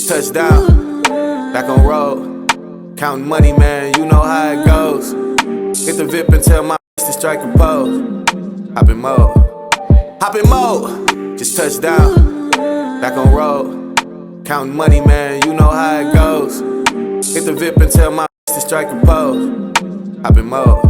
Just touched down, back on road. Counting money, man, you know how it goes. Hit the VIP and tell my to strike a pose. Hop in mode, hop in mode. Just touched down, back on road. Counting money, man, you know how it goes. Hit the VIP and tell my to strike a pose. Hop in mode,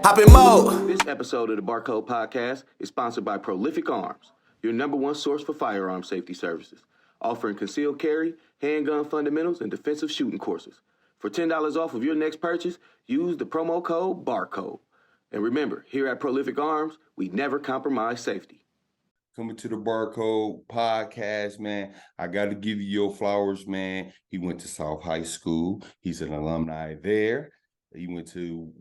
hop in mode. This episode of the Barcode Podcast is sponsored by Prolific Arms, your #1 source for firearm safety services, offering concealed carry, handgun fundamentals, and defensive shooting courses. For $10 off of your next purchase, use the promo code BARCODE. And remember, here at Prolific Arms, we never compromise safety. Coming to the Barcode Podcast, man. I got to give you your flowers, man. He went to South High School. He's an alumni there. He went to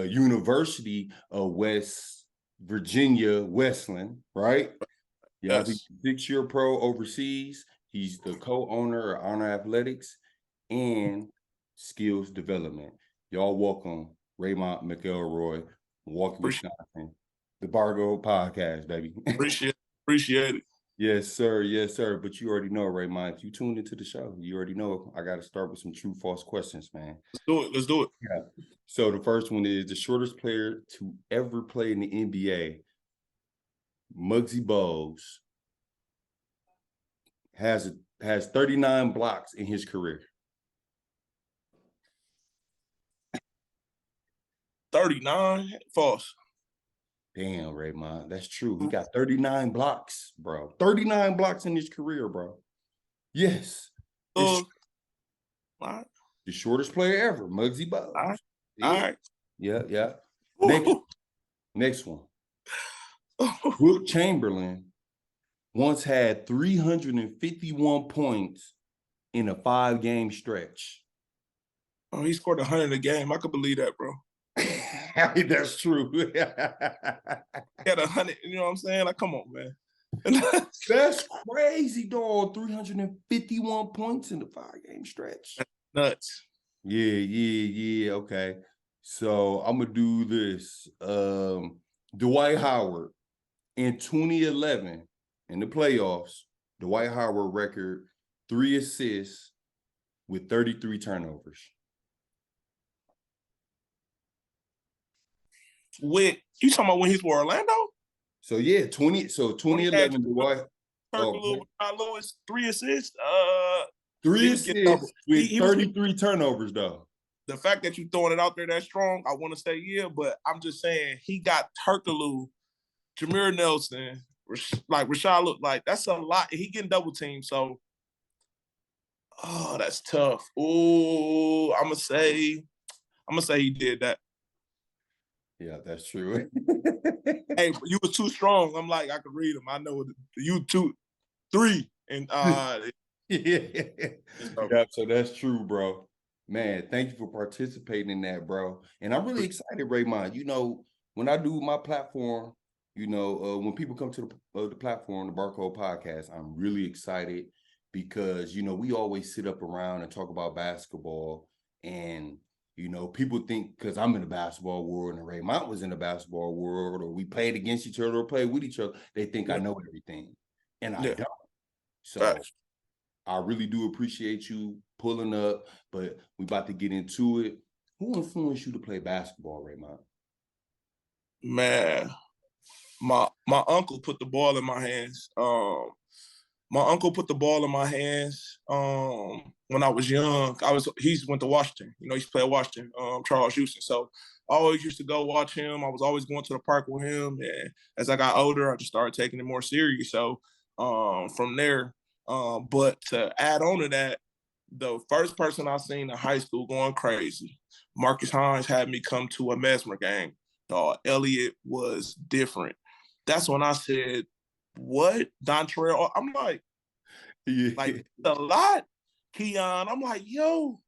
University of West Virginia, Wesleyan, right? Yeah, Yes. he's a 6-year pro overseas. He's the co-owner of Honor Athletics and Skills Development. Y'all welcome RAYMONT McELROY, Milwaukee, Wisconsin. The Barcode Podcast, baby. Appreciate it. Yes, sir. Yes, sir. But you already know, Raymond, if you tuned into the show, you already know I got to start with some true false questions, man. Let's do it. Yeah. So the first one is the shortest player to ever play in the NBA, Muggsy Bogues, has 39 blocks in his career. 39? False. Damn, Raymond, that's true. He got 39 blocks, bro. 39 blocks in his career, bro. Yes. All right. The shortest player ever, Muggsy Bogues. All right. Yeah. All right. Yeah. Next one. Wilt Chamberlain once had 351 points in a 5-game stretch. Oh, he scored 100 a game. I could believe that, bro. That's true. He had 100. You know what I'm saying? Like, come on, man. That's crazy, dog. 351 points in the 5-game stretch. Nuts. Yeah. Okay. So I'm gonna do this. Dwight Howard in 2011 in the playoffs. Dwight Howard record 3 assists with 33 turnovers. You talking about when he's with Orlando? So yeah, 2011 Dwight. Lewis, 3 assists. 3 assists with 33 turnovers, though. The fact that you throwing it out there that strong, I want to say yeah, but I'm just saying he got Turkaloo, Jameer Nelson, like Rashad, like that's a lot. He getting double teamed, so that's tough. Oh, I'm gonna say he did that. Yeah, that's true. Hey, you was too strong. I'm like, I could read them. I know you 2, 3, and Yeah, so that's true, bro. Man, thank you for participating in that, bro. And I'm really excited, Raymond. You know, when I do my platform, you know, when people come to the platform, the Barcode Podcast, I'm really excited because, you know, we always sit up around and talk about basketball. And, you know, people think because I'm in the basketball world and Raymond was in the basketball world, or we played against each other or played with each other, they think I know everything. And I don't. So I really do appreciate you pulling up, but we about to get into it. Who influenced you to play basketball, Raymond? Man, my uncle put the ball in my hands. My uncle put the ball in my hands when I was young. He went to Washington. You know, he used to play at Washington, Charles Houston. So I always used to go watch him. I was always going to the park with him. And as I got older, I just started taking it more serious. So from there, but to add on to that, the first person I seen in high school going crazy, Marcus Hines had me come to a Mesmer game. Dog, Elliott was different. That's when I said, what? Dontrell? I'm like, like a lot. Keon, I'm like, yo.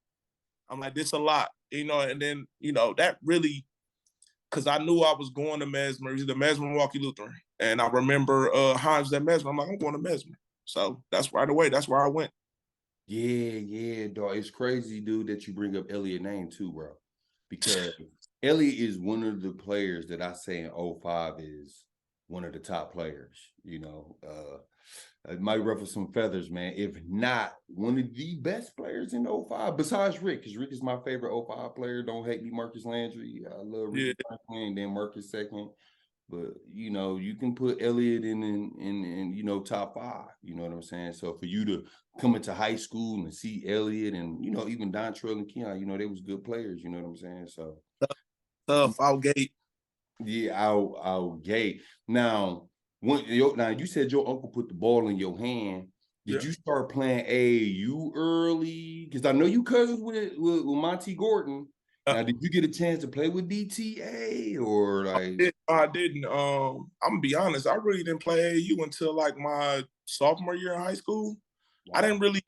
I'm like, this a lot. You know, and then, you know, that really, because I knew I was going to Mesmer. He's the Mesmer Milwaukee Lutheran. And I remember Hines at Mesmer. I'm like, I'm going to Mesmer. So that's right away. That's where I went. Yeah, dog. It's crazy, dude, that you bring up Elliott's name too, bro. Because Elliott is one of the players that I say in 05 is one of the top players, you know. It might ruffle some feathers, man. If not, one of the best players in '05, besides Rick, because Rick is my favorite '05 player. Don't hate me, Marcus Landry. I love Yeah. Ricky Franklin, and then Marcus second. But you know, you can put Elliott in you know, top 5. You know what I'm saying? So for you to come into high school and see Elliott and, you know, even Dontrell and Keon, you know, they was good players. You know what I'm saying? So Tough out gate. yeah, out gate. Now, now you said your uncle put the ball in your hand. Did Yeah. you start playing AAU early? Because I know you cousins with Monty Gordon. Now, did you get a chance to play with DTA or like? I didn't. I'm gonna be honest. I really didn't play AAU until like my sophomore year in high school. Wow. I didn't really.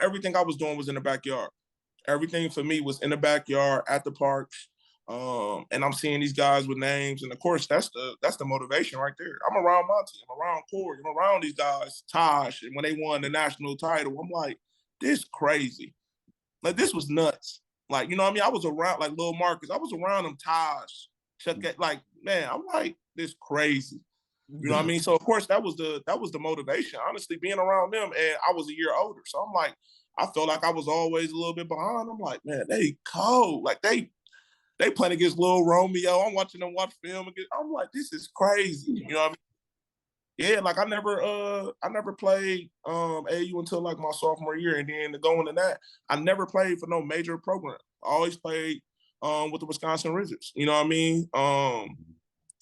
Everything I was doing was in the backyard. Everything for me was in the backyard at the parks. And I'm seeing these guys with names, and of course that's the motivation right there. I'm around Monty, I'm around Corey, I'm around these guys, Tosh, and when they won the national title, I'm like, this crazy. Like this was nuts. Like, you know what I mean? I was around like Lil Marcus, I was around them Tosh, Chuck, like, man, I'm like, this crazy. You know what I mean? So of course that was the motivation. Honestly, being around them, and I was a year older. So I'm like, I felt like I was always a little bit behind. I'm like, man, they cold. Like they playing against Lil Romeo. I'm watching them watch film again. I'm like, this is crazy. You know what I mean? Yeah, like I never played AU until like my sophomore year, and then to go into that, I never played for no major program. I always played with the Wisconsin Wizards. You know what I mean?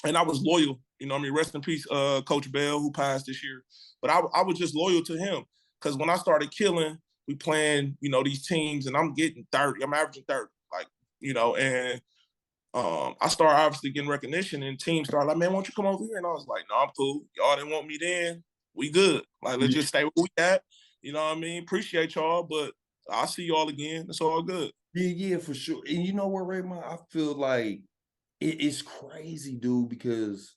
And I was loyal. You know what I mean? Rest in peace, Coach Bell, who passed this year. But I was just loyal to him because when I started killing, we playing, you know, these teams, and I'm getting 30. I'm averaging 30, like, you know, and I started obviously getting recognition, and teams started like, man, why don't you come over here? And I was like, no, I'm cool. Y'all didn't want me then. We good. Like, let's just stay where we at. You know what I mean? Appreciate y'all, but I'll see y'all again. It's all good. Yeah, for sure. And you know what, Raymond? I feel like it's crazy, dude, because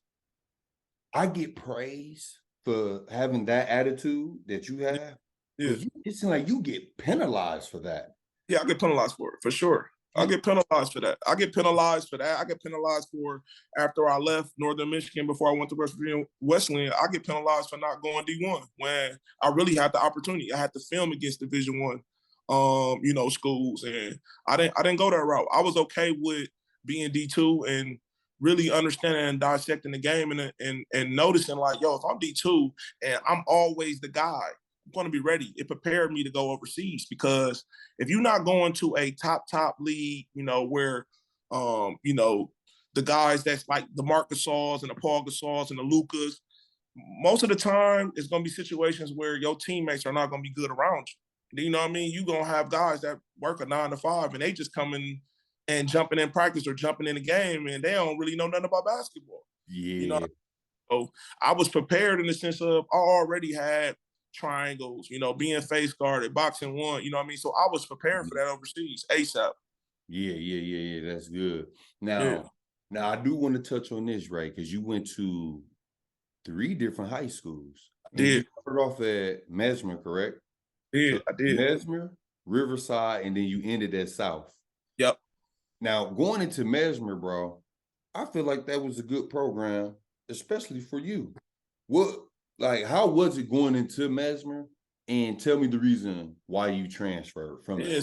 I get praise for having that attitude that you have. Yeah. But it seems like you get penalized for that. Yeah, I get penalized for it, for sure. I get penalized for that. I get penalized for after I left Northern Michigan before I went to West Virginia Wesleyan. I get penalized for not going D1 when I really had the opportunity. I had to film against Division I, you know, schools, and I didn't go that route. I was okay with being D2 and really understanding and dissecting the game and noticing like, yo, if I'm D2 and I'm always the guy, I'm going to be ready. It prepared me to go overseas because if you're not going to a top league, you know, where, you know, the guys that's like the Marc Gasols and the Paul Gasols and the Lucas, most of the time it's going to be situations where your teammates are not going to be good around you. You know what I mean? You're going to have guys that work a 9 to 5 and they just coming and jumping in practice or jumping in the game and they don't really know nothing about basketball. Yeah. You know, so I was prepared in the sense of I already had triangles, you know, being face guarded, boxing one, you know what I mean? So I was prepared for that overseas ASAP. Yeah. That's good. Now I do want to touch on this, right? Because you went to 3 different high schools. And you started off at Mesmer, correct? I did. Mesmer, Riverside, and then you ended at South. Yep. Now, going into Mesmer, bro, I feel like that was a good program, especially for you. How was it going into Mesmer? And tell me the reason why you transferred from there.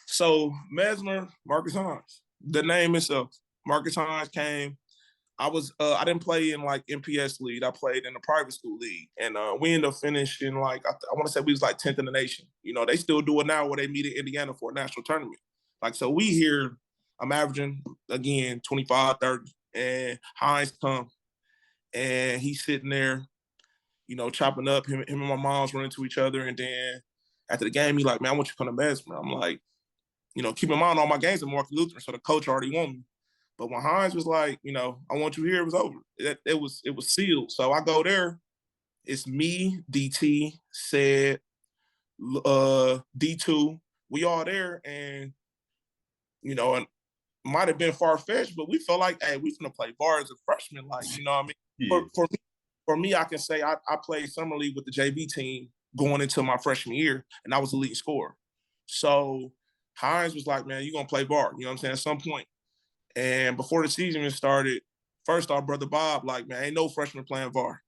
So Mesmer, Marcus Hines, the name itself. Marcus Hines came. I didn't play in like MPS league. I played in a private school league, and we ended up finishing like I want to say we was like 10th in the nation. You know, they still do it now where they meet in Indiana for a national tournament. Like so, we here. I'm averaging again 25, 30, and Hines come, and he's sitting there, you know, chopping up. Him and my mom's running to each other, and then after the game, he like, man, I want you to come to Mesmer. I'm like, you know, keep in mind all my games at Mark Lutheran, so the coach already won me. But when Hines was like, you know, I want you here, it was over. It was sealed. So I go there. It's me, DT, said, D2. We all there, and you know, and might have been far fetched, but we felt like, hey, we finna play ball as a freshman, like you know what I mean. Yeah. For me, I can say I played summer league with the JV team going into my freshman year, and I was the lead scorer. So Hines was like, man, you're gonna play ball, you know what I'm saying, at some point. And before the season started, first off, Brother Bob, like, man, ain't no freshman playing VAR.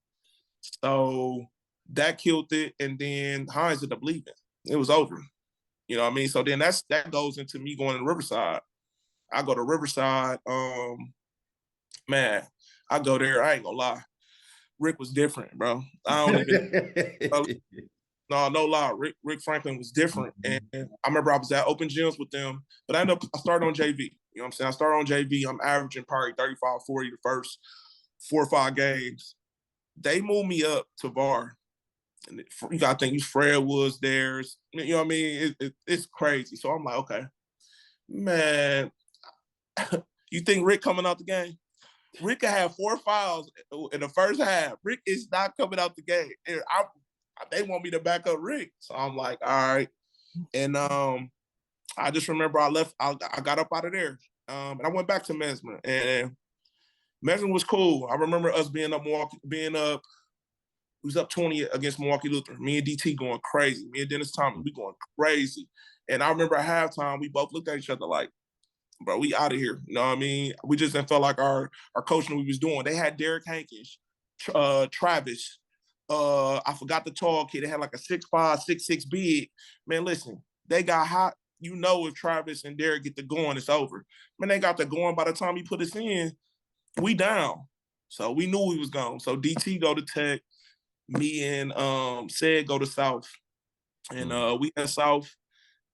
So that killed it. And then Hines ended up leaving. It was over. You know what I mean? So then that goes into me going to Riverside. I go to Riverside. Man, I go there. I ain't gonna lie. Rick was different, bro. I don't even no lie. Rick Franklin was different. And I remember I was at open gyms with them, but I started on JV. You know what I'm saying? I started on JV. I'm averaging probably 35, 40 the first 4 or 5 games. They moved me up to VAR. And you gotta think Fred was there. You know what I mean? It's crazy. So I'm like, okay, man, you think Rick coming out the game? Rick could have 4 fouls in the first half. Rick is not coming out the game. And they want me to back up Rick. So I'm like, all right. And I just remember I got up out of there. And I went back to Mesmer. And Mesmer was cool. I remember us being up, we was up 20 against Milwaukee Lutheran. Me and DT going crazy. Me and Dennis Thomas, we going crazy. And I remember at halftime, we both looked at each other like, bro, we out of here. You know what I mean? We just didn't feel like our coach knew what we was doing. They had Derek Hankish, Travis. I forgot the tall kid. They had like a 6'5", 6'6" big. Man, listen, they got hot. You know, if Travis and Derek get the going, it's over. Man, they got the going by the time he put us in, we down. So we knew we was gone. So DT go to Tech. Me and Said go to South. And we had South.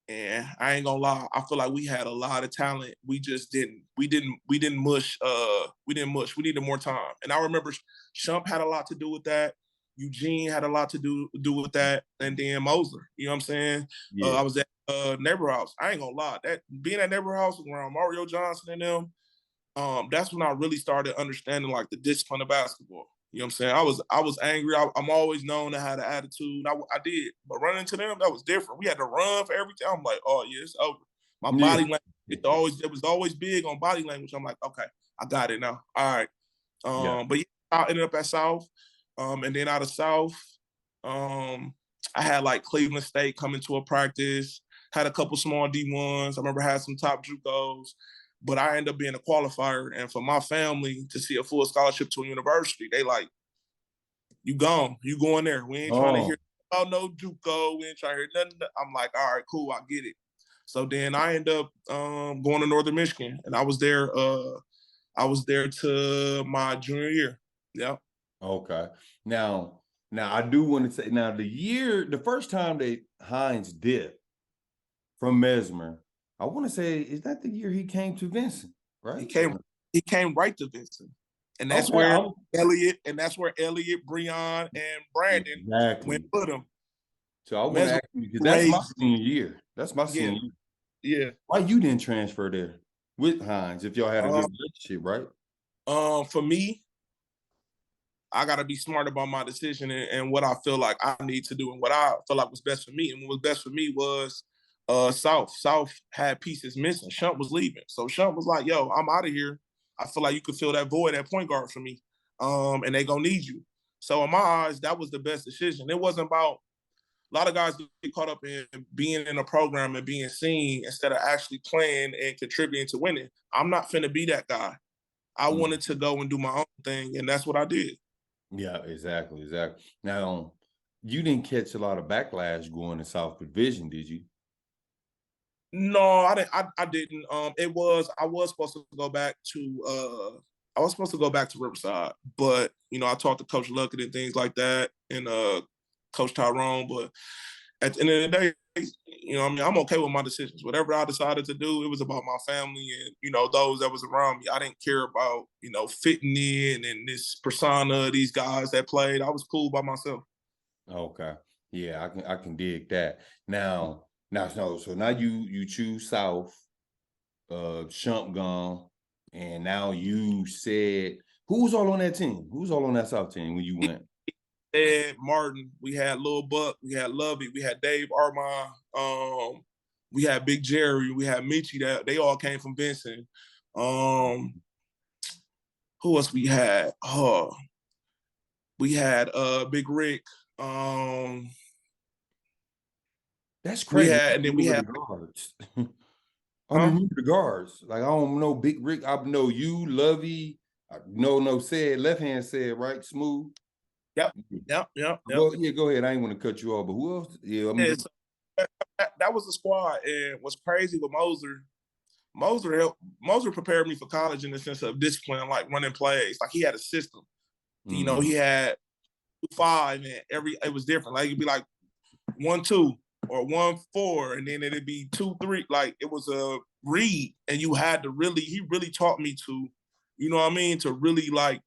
And I ain't gonna lie, I feel like we had a lot of talent. We just didn't mush. We needed more time. And I remember Shump had a lot to do with that. Eugene had a lot to do with that. And then Moser, you know what I'm saying? Yeah. I was at Neighbor House. I ain't gonna lie, that being at Neighbor House around Mario Johnson and them, that's when I really started understanding like the discipline of basketball. You know what I'm saying? I was angry. I'm always known to have an attitude. I did. But running into them, that was different. We had to run for everything. I'm like, oh, yeah, it's over. My body language, it was always big on body language. I'm like, okay, I got it now. All right. But yeah, I ended up at South. And then out of South, I had like Cleveland State coming to a practice, had a couple small D1s. I remember I had some top JUCOs. But I ended up being a qualifier. And for my family to see a full scholarship to a university, they like, you gone. You going there. We ain't trying to hear about no JUCO. We ain't trying to hear nothing. I'm like, all right, cool, I get it. So then I ended up going to Northern Michigan. And I was there to my junior year. Yeah. Okay. Now I do want to say, now the first time that Hines dipped from Mesmer, I want to say, is that the year he came to Vincent, right? He came right to Vincent. And that's where Elliot, Breon, and Brandon went with him. So I want to ask you, because that's my senior year. That's my senior year. Yeah. Why you didn't transfer there with Hines if y'all had a good relationship, right? For me, I got to be smart about my decision and what I feel like I need to do and what I feel like was best for me. And what was best for me was South. South had pieces missing. Shump was leaving. So Shump was like, yo, I'm out of here. I feel like you could fill that void at point guard for me. And they gonna need you. So in my eyes, that was the best decision. It wasn't about, a lot of guys get caught up in being in a program and being seen instead of actually playing and contributing to winning. I'm not finna be that guy. I wanted to go and do my own thing, and that's what I did. Yeah, exactly. Now, you didn't catch a lot of backlash going to South Division, did you? No, I didn't. I was supposed to go back to Riverside, but I talked to Coach Luckett and things like that, and Coach Tyrone. But at the end of the day, I'm okay with my decisions. Whatever I decided to do, it was about my family and those that was around me. I didn't care about fitting in and this persona of these guys that played. I was cool by myself. Okay, yeah, I can dig that. Now, so now you choose South, Shump gone, and now you said, who was all on that team? Who was all on that South team when you went? Ed, Martin, we had Lil Buck, we had Lovey, we had Dave Armand, we had Big Jerry, we had Michi. That they all came from Vincent. Who else we had? We had Big Rick. That's crazy. We had guards. I remember the guards. Like, I don't know Big Rick. I know you, Lovey. No, said left hand said, right? Smooth. Yep. Well, yeah, go ahead. I ain't want to cut you off, but who else? Yeah, Yeah, so that was the squad. And what's crazy with Moser prepared me for college in the sense of discipline, like running plays. Like he had a system. You know, he had 5 and it was different. Like it'd be like 1-2 or 1-4, and then it'd be 2-3. Like it was a read, and you had to he really taught me to, you know what I mean, to really like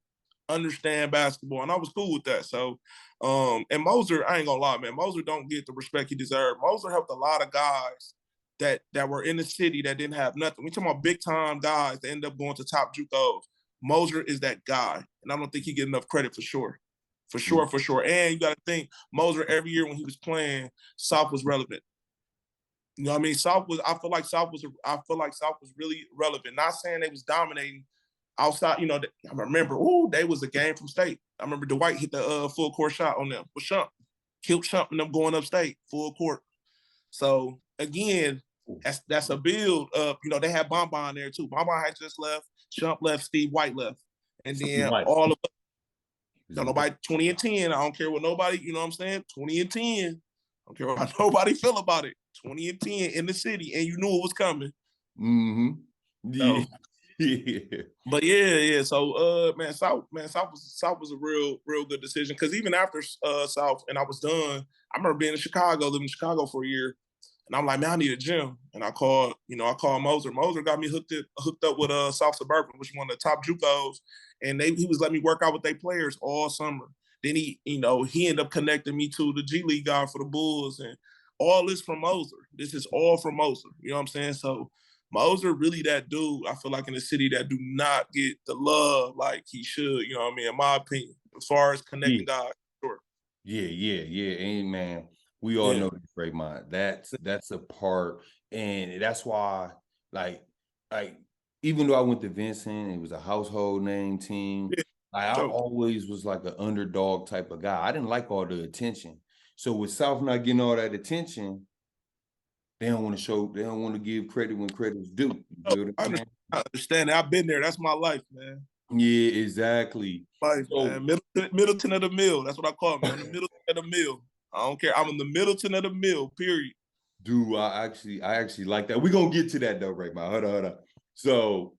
understand basketball, and I was cool with that. So, and Moser, I ain't gonna lie, man, Moser don't get the respect he deserved. Moser helped a lot of guys that were in the city that didn't have nothing. We talking about big time guys that end up going to top JUCOs. Moser is that guy, and I don't think he get enough credit for sure. For sure. And you got to think, Moser, every year when he was playing, South was relevant. You know what I mean? I feel like South was really relevant. Not saying they was dominating outside, you know, I remember, they was a game from state. I remember Dwight hit the full court shot on them with Shump. Killed Shump and them going upstate, full court. So, again, that's a build of, you know, they had Bonbon there too. Bonbon had just left, Shump left, Steve White left. And then all of us, nobody 20 and 10. I don't care what nobody, you know what I'm saying? 20 and 10. I don't care what nobody feel about it. 20 and 10 in the city, and you knew it was coming. Yeah. But yeah. So South was a real good decision. Cause even after South and I was done, I remember being in Chicago, living in Chicago for a year. And I'm like, man, I need a gym. And I called Moser. Moser got me hooked up with South Suburban, which is one of the top JUCOs. And he was letting me work out with their players all summer. Then he ended up connecting me to the G League guy for the Bulls, and all this from Moser. This is all from Moser. You know what I'm saying? So Moser really that dude, I feel like, in the city that do not get the love like he should, you know what I mean, in my opinion, as far as connecting guys. Sure. Yeah. And man, we all know this, Raymond. That's a part, and that's why, like even though I went to Vincent, it was a household name team. Yeah. I always was like an underdog type of guy. I didn't like all the attention. So with South not getting all that attention, they don't want to give credit when credit's due. You I understand that. I've been there. That's my life, man. Yeah, exactly. Life, man. Middleton of the Mill. That's what I call it, man. The Middleton of the Mill. I don't care. I'm in the Middleton of the Mill, period. Dude, I actually like that. We're gonna get to that though, Raymond. Hold on. So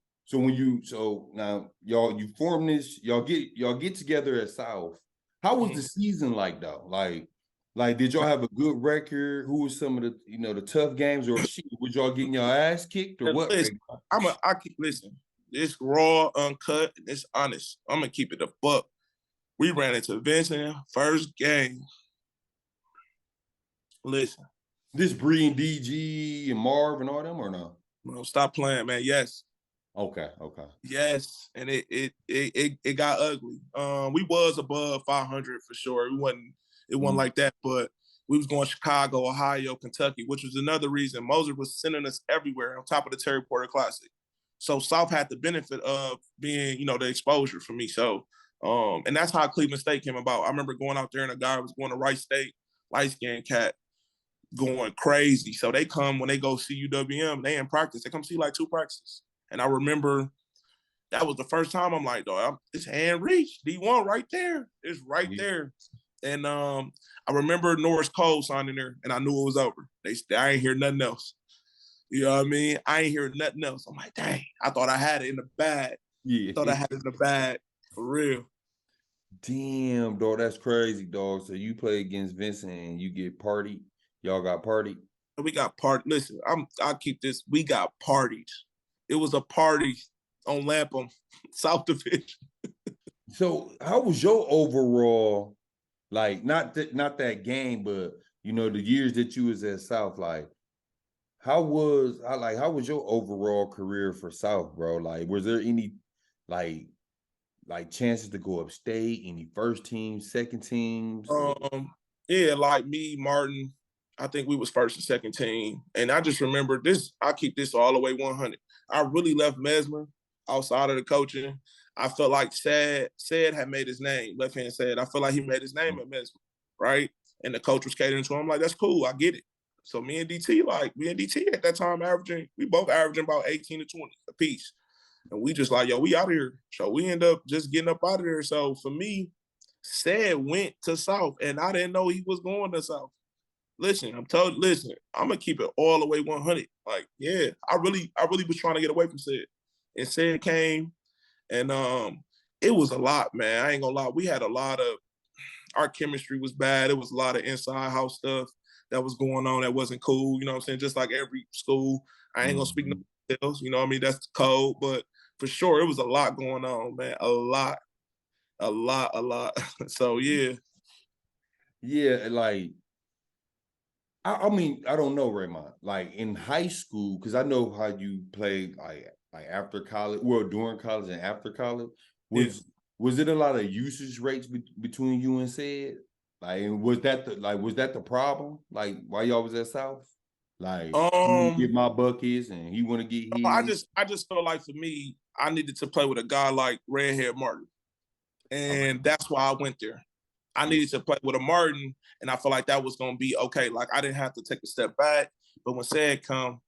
now y'all you form this, y'all get together at South. How was the season like though? Like did y'all have a good record? Who was some of the the tough games, or was y'all getting your ass kicked or what? Listen, it's raw, uncut, and it's honest. I'm gonna keep it a buck. We ran into Vincent first game. Listen. This Bree and DG and Marv and all them or no? No, stop playing, man. Yes. Okay. Yes, and it got ugly. We was above 500 for sure. It wasn't like that, but we was going Chicago, Ohio, Kentucky, which was another reason Moser was sending us everywhere on top of the Terry Porter Classic. So South had the benefit of being, the exposure for me. So, and that's how Cleveland State came about. I remember going out there and a guy was going to Rice State, light-skinned cat, going crazy. So they come when they go see UWM, they in practice. They come see like 2 practices. And I remember that was the first time I'm like, dog, it's hand reach. D1 right there. It's right there. And I remember Norris Cole signing there, and I knew it was over. I ain't hear nothing else. You know what I mean? I ain't hear nothing else. I'm like, dang, I thought I had it in the bag. Yeah. I thought I had it in the bag. For real. Damn, dog, that's crazy, dog. So you play against Vincent and you get partied. Y'all got partied? We got partied. Listen, I'll keep this. We got partied. It was a party on Lapham, South Division. So how was your overall, like, not that game, but, the years that you was at South, like, how was your overall career for South, bro? Like, was there any, like chances to go upstate, any first teams, second teams? Yeah, like me, Martin, I think we was first and second team. And I just remember this, I keep this all the way 100. I really left Mesmer outside of the coaching. I felt like Said had made his name, left-hand Said. I feel like he made his name at Mesmer, right? And the coach was catering to him. I'm like, that's cool, I get it. So me and DT at that time we both averaging about 18 to 20 apiece. And we just like, yo, we out of here. So we end up just getting up out of there. So for me, said went to South, and I didn't know he was going to South. Listen, I'm gonna keep it all the way 100. Like, yeah, I really was trying to get away from said, and said came, and it was a lot, man. I ain't gonna lie. We had a lot of, our chemistry was bad. It was a lot of inside house stuff that was going on that wasn't cool. You know what I'm saying? Just like every school. I ain't gonna speak no details. You know what I mean? That's the code, but for sure, it was a lot going on, man. A lot. So yeah. Yeah, like I mean, I don't know, Raymond. Like in high school, because I know how you played like after college, well, during college and after college. Was it a lot of usage rates between you and said? Like, and was that the problem? Like, while y'all was at South? Like, you get my buckets and he want to get his. I just felt like for me, I needed to play with a guy like Redhead Martin. And that's why I went there. I needed to play with a Martin, and I felt like that was going to be okay. Like, I didn't have to take a step back. But when Said come,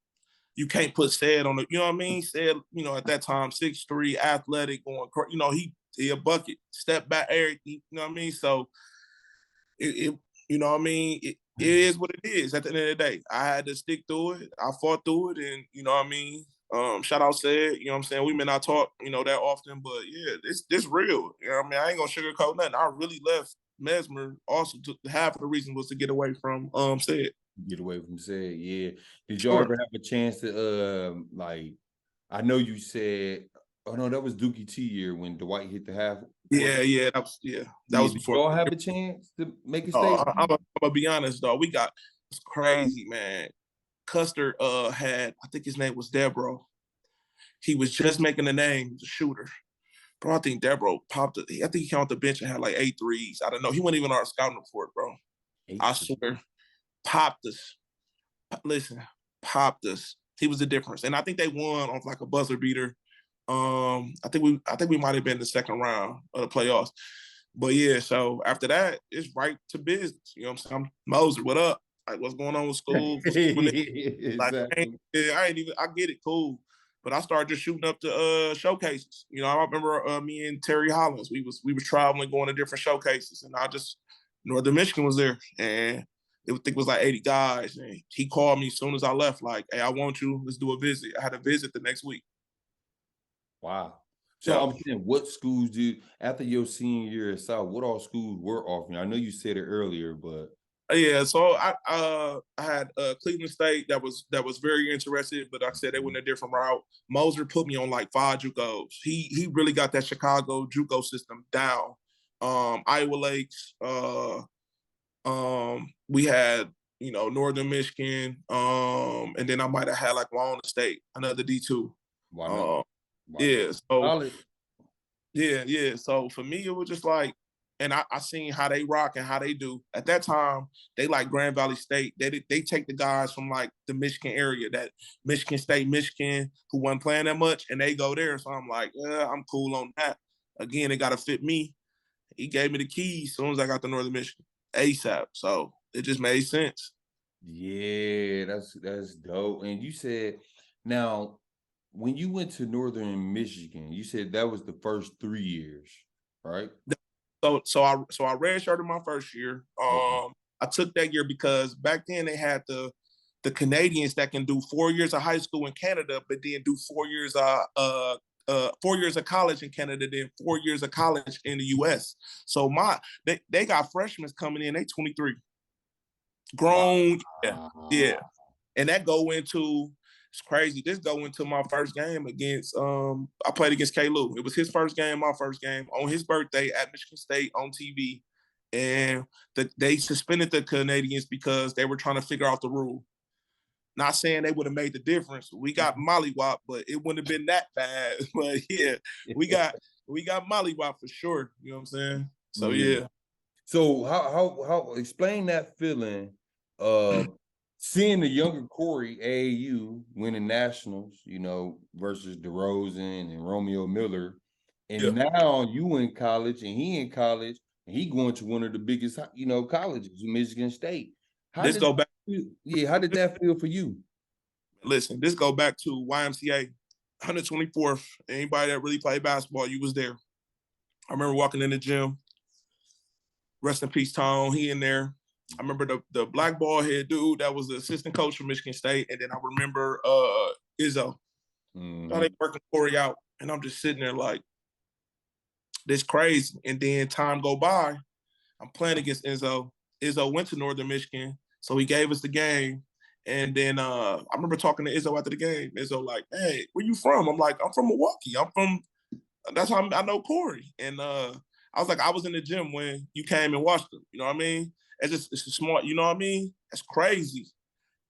you can't put Said on the, you know what I mean? Said, you know, at that time, 6'3", athletic, going, you know, he a bucket, step back, everything, you know what I mean? So, it you know what I mean? It is what it is at the end of the day. I had to stick through it. I fought through it, and, you know what I mean? Shout out Said, you know what I'm saying? We may not talk, you know, that often, but yeah, this real. You know what I mean? I ain't gonna sugarcoat nothing. I really left Mesmer also half of the reason was to get away from Said. Get away from Said, yeah. Did y'all ever have a chance to like, I know you said, oh no, that was Dookie T year when Dwight hit the half. Yeah, that was before. Did y'all have a chance to make a statement? I'm gonna be honest though. It's crazy, man. Custer had, I think his name was Debro. He was just making a name, he was a shooter. Bro, I think Debro popped it. I think he came off the bench and had like 8 threes. I don't know. He wasn't even on our scouting report, bro. I swear. Popped us. Listen, popped us. He was the difference. And I think they won off like a buzzer beater. I think we might have been the second round of the playoffs. But yeah, so after that, it's right to business. You know what I'm saying? Moser, what up? Like, what's going on with school? Exactly. Like, I get it, cool. But I started just shooting up to showcases. You know, I remember me and Terry Hollins, we was traveling, going to different showcases, and Northern Michigan was there, and I think it was like 80 guys, and he called me as soon as I left, like, hey, I want you, let's do a visit. I had a visit the next week. Wow. So I'm saying, what schools after your senior year at South, what all schools were offering? I know you said it earlier, but yeah, so I had Cleveland State that was very interested, but like I said they went a different route. Moser put me on like 5 JUCOs. He really got that Chicago JUCO system down. Iowa Lakes, we had, you know, Northern Michigan, and then I might have had like Wyoming State, another D2. Wow. Yeah, so yeah. So for me, it was just like, and I seen how they rock and how they do. At that time, they like Grand Valley State. They take the guys from like the Michigan area, that Michigan State, Michigan, who wasn't playing that much, and they go there. So I'm like, yeah, I'm cool on that. Again, it got to fit me. He gave me the keys as soon as I got to Northern Michigan, ASAP. So it just made sense. Yeah, that's dope. And you said, now, when you went to Northern Michigan, you said that was the first 3 years, right? So I redshirted my first year. I took that year because back then they had the Canadians that can do 4 years of high school in Canada, but then do 4 years 4 years of college in Canada, then 4 years of college in the US. So they got freshmen coming in, they 23. Grown, yeah. And that go into, it's crazy. This go into my first game against, I played against K-Lou. It was his first game, my first game, on his birthday at Michigan State on TV. And they suspended the Canadians because they were trying to figure out the rule. Not saying they would have made the difference. We got mollywop, but it wouldn't have been that bad. But yeah, we got mollywop for sure. You know what I'm saying? So yeah. So how explain that feeling of seeing the younger Corey AAU winning nationals, you know, versus DeRozan and Romeo Miller, and now you in college and he in college and he going to one of the biggest, you know, colleges, Michigan State. How did that feel for you? Listen, this go back to YMCA, 124th. Anybody that really played basketball, you was there. I remember walking in the gym. Rest in peace, Tone. He in there. I remember the black ball head dude that was the assistant coach for Michigan State, and then I remember Izzo. How they working Corey out, and I'm just sitting there like, this crazy. And then time go by, I'm playing against Izzo. Izzo went to Northern Michigan, so he gave us the game. And then I remember talking to Izzo after the game. Izzo like, hey, where you from? I'm like, I'm from Milwaukee. That's how I know Corey. And I was like, I was in the gym when you came and watched him. You know what I mean? It's a smart, you know what I mean? That's crazy.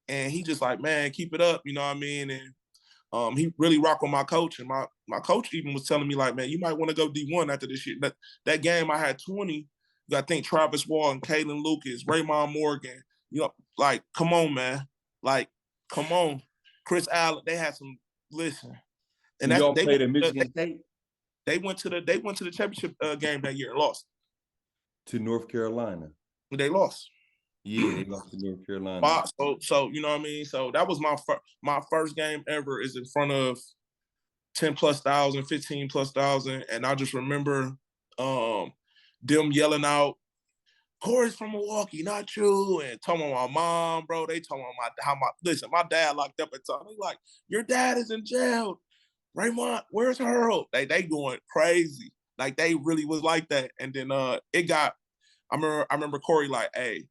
And he just like, man, keep it up, you know what I mean? And he really rocked with my coach. And my coach even was telling me like, man, you might want to go D1 after this year. That game I had 20. I think Travis Wall and Kalen Lucas, Raymond Morgan, you know, like, come on, man. Like, come on. Chris Allen, they had some, listen. And y'all played at Michigan State? They went to the championship game that year and lost. To North Carolina. They lost. Yeah, they lost to North Carolina. So you know what I mean? So that was my first game ever is in front of 10,000+, 15,000+. And I just remember them yelling out, Corey's from Milwaukee, not you. And talking about my mom, bro. They talking about listen, my dad locked up at time. He like, your dad is in jail. Raymont, where's Harold? They going crazy. Like they really was like that. And then I remember Corey like, hey,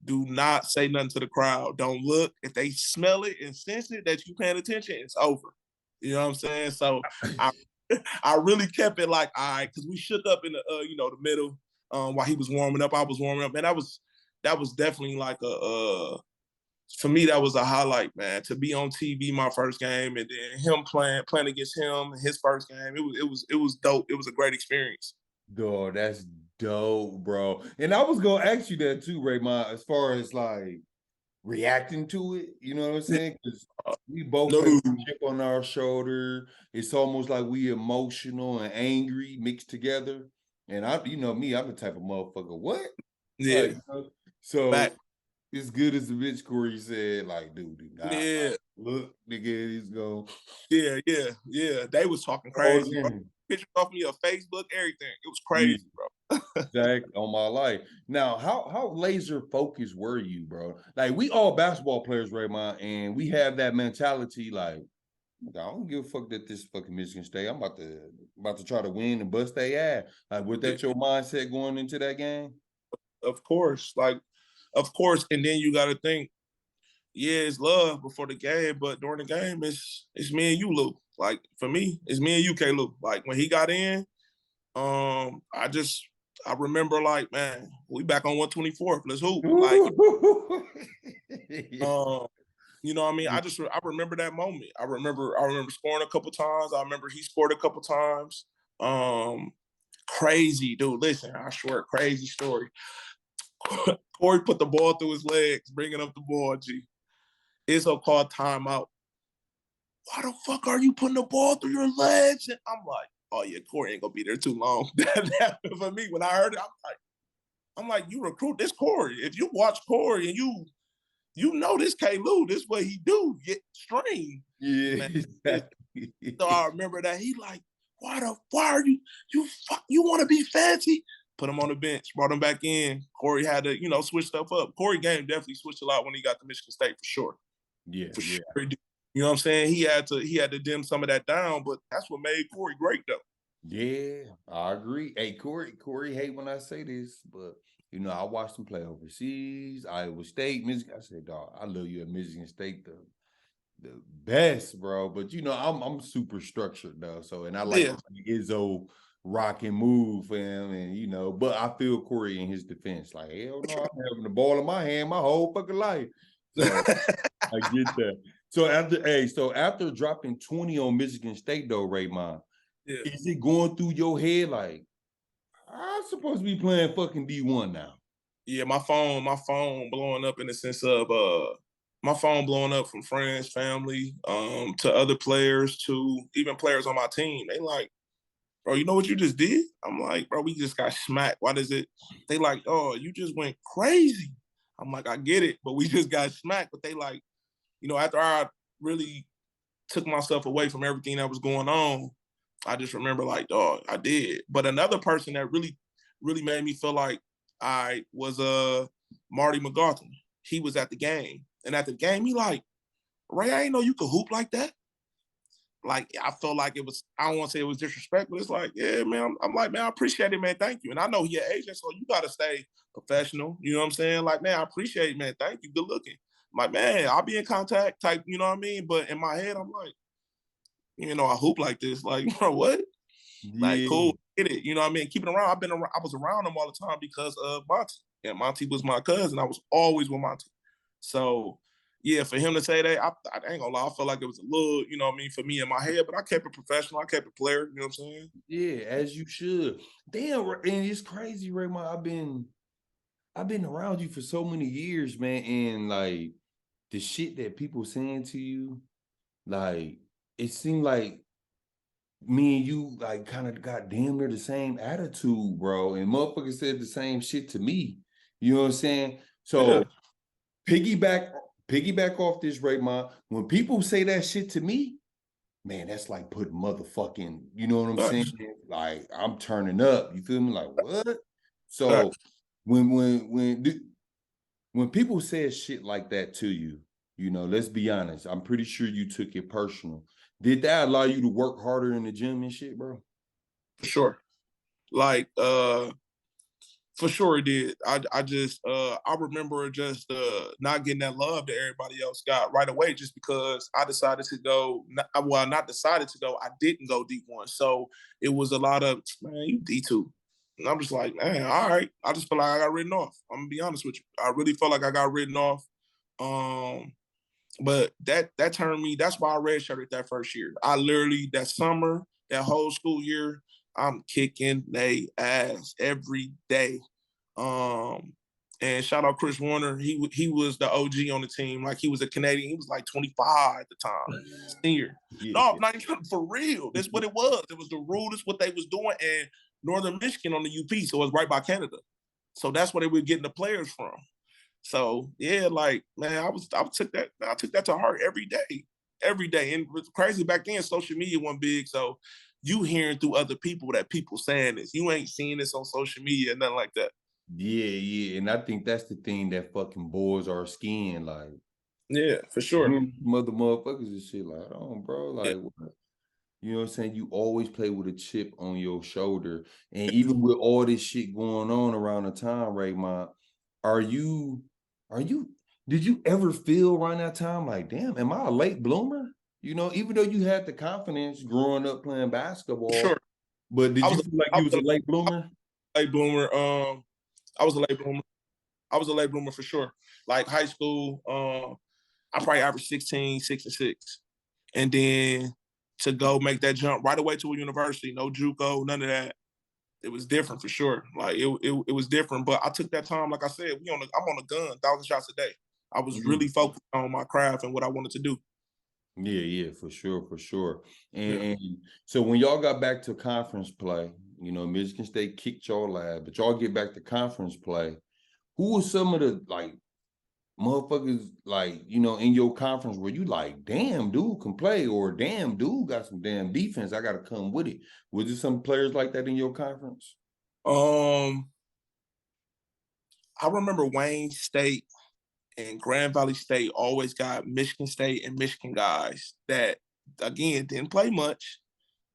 do not say nothing to the crowd. Don't look. If they smell it and sense it that you paying attention, it's over. You know what I'm saying? So I really kept it like, all right, because we shook up in the the middle while he was warming up. I was warming up, and that was definitely like for me, that was a highlight, man. To be on TV my first game, and then him playing against him his first game, it was dope. It was a great experience. Dog, that's dope, bro. And I was gonna ask you that too, Raymond, as far as like reacting to it. You know what I'm saying? Because we both have a chip on our shoulder. It's almost like we emotional and angry mixed together. And you know me, I'm the type of motherfucker. What? Yeah. Like, so as good as the bitch Corey said, like, dude, like, look, nigga, he's going. Yeah. They was talking crazy. Bro. Pictures off me of Facebook, everything. It was crazy, bro. Exactly, on my life. Now, how laser focused were you, bro? Like, we all basketball players, Raymond, and we have that mentality, like, I don't give a fuck that this fucking Michigan State. I'm about to try to win and bust their ass. Like, was that your mindset going into that game? Of course, and then you got to think, yeah, it's love before the game, but during the game, it's me and you, Lou. Like for me, it's me and you, K. Lou. Like when he got in, I remember like, man, we back on 124th. Let's hoop. Like, you know what I mean? I remember that moment. I remember scoring a couple times. I remember he scored a couple times. Crazy, dude. Listen, I swear, crazy story. Corey put the ball through his legs, bringing up the ball, G. Izzo called timeout. Why the fuck are you putting the ball through your legs? And I'm like, oh yeah, Corey ain't gonna be there too long. For me, when I heard it, I'm like, you recruit this Corey. If you watch Corey and you know this K. Lou, this what he do, get strained. Yeah. Exactly. So I remember that he like, why are you want to be fancy? Put him on the bench, brought him back in. Corey had to, switch stuff up. Corey game definitely switched a lot when he got to Michigan State for sure. Yeah, for sure. You know what I'm saying? He had to dim some of that down, but that's what made Corey great though. Yeah, I agree. Hey, Corey hate when I say this, but I watched him play overseas, Iowa State, Michigan. I said, dog, I love you at Michigan State, the best, bro. But I'm super structured though. So and I like Izzo rock and move for him, and but I feel Corey in his defense. Like, hell no, I'm having the ball in my hand my whole fucking life. So I get that. So after dropping 20 on Michigan State though, Raymond, is it going through your head like I'm supposed to be playing fucking D1 now? Yeah, my phone blowing up in the sense of my phone blowing up from friends, family, to other players, to even players on my team. They like, bro, you know what you just did? I'm like, bro, we just got smacked. Why does it? They like, oh, you just went crazy. I'm like, I get it, but we just got smacked. But they like, after I really took myself away from everything that was going on, I just remember like, dog, I did. But another person that really, really made me feel like was Marty McGarthur. He was at the game. And at the game, he like, Ray, I didn't know you could hoop like that. Like, I felt like it was, I don't want to say it was disrespectful. It's like, yeah, man. I'm like, man, I appreciate it, man. Thank you. And I know he an agent, so you got to stay professional. You know what I'm saying? Like, man, I appreciate it, man. Thank you. Good looking. I'm like, man, I'll be in contact type, you know what I mean? But in my head, I'm like, you know, I hoop like this. Like, bro, what? Yeah. Like, cool. Get it. You know what I mean? Keep it around. I was around him all the time because of Monty. And Monty was my cousin. I was always with Monty. So, yeah, for him to say that, I ain't gonna lie. I felt like it was a little, you know what I mean, for me in my head, but I kept it professional. I kept it player, you know what I'm saying? Yeah, as you should. Damn, and it's crazy, Raymond. I've been around you for so many years, man, and like the shit that people saying to you, like it seemed like me and you like kind of got damn near the same attitude, bro. And motherfuckers said the same shit to me. You know what I'm saying? So Yeah. piggyback off this, Raymond. When people say that shit to me, man, that's like putting motherfucking, you know what I'm saying? Like I'm turning up. You feel me? Like what? So when people say shit like that to you, you know, let's be honest. I'm pretty sure you took it personal. Did that allow you to work harder in the gym and shit, bro? For sure. Like, for sure it did. I remember just not getting that love that everybody else got right away just because I decided to go, not decided to go, I didn't go D1. So it was a lot of, man, you D2. And I'm just like, man, all right. I just feel like I got written off. I'm going to be honest with you. I really felt like I got written off. But that turned me, that's why I redshirted that first year. I literally, that summer, that whole school year, I'm kicking they ass every day. And shout out Chris Warner. He was the OG on the team. Like he was a Canadian. He was like 25 at the time, senior. Yeah. No, I'm not even for real. That's what it was. It was the rule. That's what they was doing. And Northern Michigan on the UP, so it was right by Canada. So that's where they were getting the players from. So yeah, like man, I took that to heart every day. And it was crazy back then. Social media wasn't big, so you hearing through other people that people saying this. You ain't seeing this on social media, nothing like that. Yeah. And I think that's the thing that fucking boys are skin. Like, Yeah, for sure. motherfuckers and shit. Like, oh, bro, like, what? You know what I'm saying? You always play with a chip on your shoulder. And even with all this shit going on around the time, Raymond, are you, did you ever feel around that time like, damn, am I a late bloomer? You know, even though you had the confidence growing up playing basketball, Sure. but did you feel like you was a late bloomer? Late bloomer. I was a late bloomer. I was a late bloomer for sure. Like high school, I probably averaged 16, 6 and 6. And then to go make that jump right away to a university, no JUCO, none of that. It was different for sure. Like it was different. But I took that time, like I said, I'm on a gun, 1,000 shots a day. I was really focused on my craft and what I wanted to do. Yeah, for sure. And so when y'all got back to conference play, you know, Michigan State kicked y'all ass, but y'all get back to conference play. Who was some of the like motherfuckers like, you know, in your conference where you like, damn, dude can play, or damn, dude got some damn defense, I gotta come with it? Was there some players like that in your conference? I remember Wayne State and Grand Valley State always got Michigan State and Michigan guys that, again, didn't play much.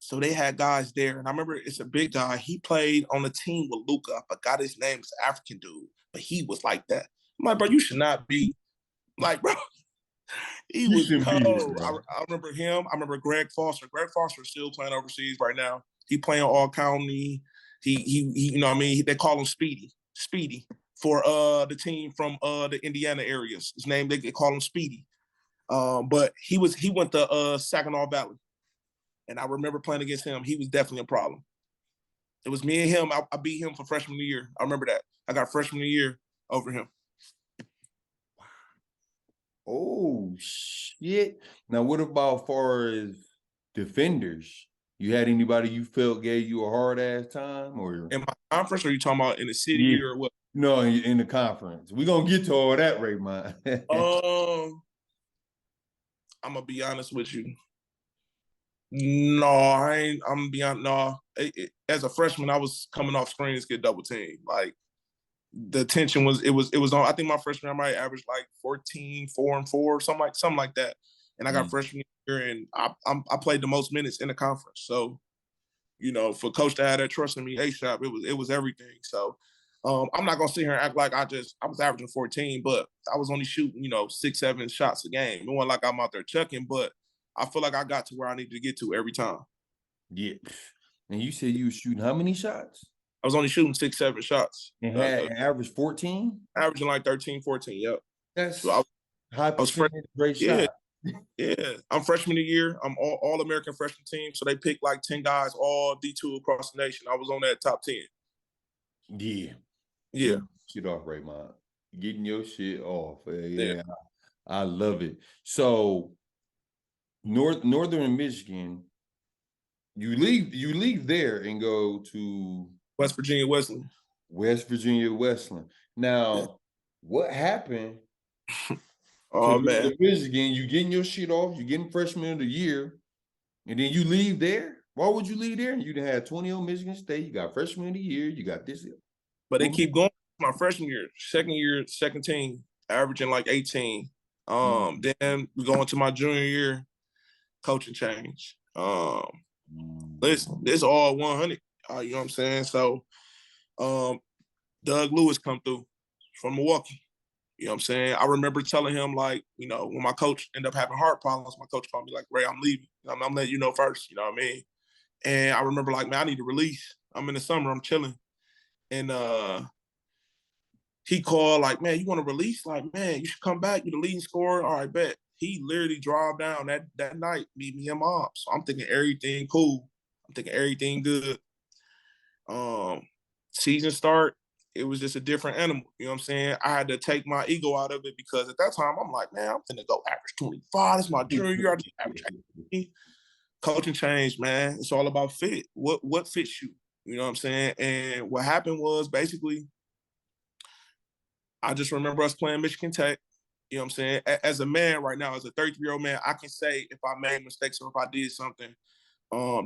So they had guys there. And I remember it's a big guy. He played on the team with Luka. I forgot his name. It's an African dude. But he was like that. I'm like, bro, you should not be. Like, bro, he was cold. I remember him. I remember Greg Foster. Greg Foster is still playing overseas right now. He playing all county. He you know what I mean? They call him Speedy. Speedy. For the team from the Indiana areas. His name, they call him Speedy. But he went to Saginaw Valley. And I remember playing against him. He was definitely a problem. It was me and him. I beat him for freshman year. I remember that. I got freshman year over him. Oh shit. Now what about far as defenders? You had anybody you felt gave you a hard ass time, or in my conference, or are you talking about in the city or what? No, in the conference. We're gonna get to all that, Raymond. I'm gonna be honest with you. No, I ain't. I'm gonna be honest. No, as a freshman, I was coming off screens, get double teamed. Like the tension was on. I think my freshman year I might average like 14, 4-4, something like that. And I got freshman year, and I played the most minutes in the conference. So, you know, for coach to have that trust in me ASAP, it was everything. So I'm not gonna sit here and act like I was averaging 14, but I was only shooting, you know, 6-7 shots a game. It wasn't like I'm out there chucking, but I feel like I got to where I needed to get to every time. Yeah. And you said you were shooting how many shots? I was only shooting 6-7 shots. And had an average 14? Averaging like 13, 14, yep. That's so high percentage, great shot. Yeah. I'm freshman of the year. I'm all American freshman team. So they picked like 10 guys, all D2 across the nation. I was on that top 10. Yeah. Yeah. Shit off, Raymond. Getting your shit off. Yeah. I love it. So Northern Michigan, you leave there and go to West Virginia Wesleyan. West Virginia Wesleyan. Now, what happened Oh to man, Michigan? You getting your shit off, you getting freshman of the year, and then you leave there? Why would you leave there? You done had 20 on Michigan State, you got freshman of the year, you got this. But they keep going. My freshman year, second team, averaging like 18. Then we go into my junior year, coaching change. Listen, this all 100. You know what I'm saying? So, Doug Lewis come through from Milwaukee. You know what I'm saying? I remember telling him, like, you know, when my coach ended up having heart problems, my coach called me like, Ray, I'm leaving. I'm letting you know first. You know what I mean? And I remember like, man, I need to release. I'm in the summer. I'm chilling. And he called like, man, you want to release? Like, man, you should come back. You're the leading scorer. All right, bet. He literally drove down that night, meet me and mom. So I'm thinking everything cool. I'm thinking everything good. Season start, it was just a different animal. You know what I'm saying? I had to take my ego out of it because at that time, I'm like, man, I'm finna go average 25. That's my junior year. I just average 18. Coaching changed, man. It's all about fit. What fits you? You know what I'm saying? And what happened was basically, I just remember us playing Michigan Tech. You know what I'm saying? As a man right now, as a 33-year-old man, I can say if I made mistakes or if I did something.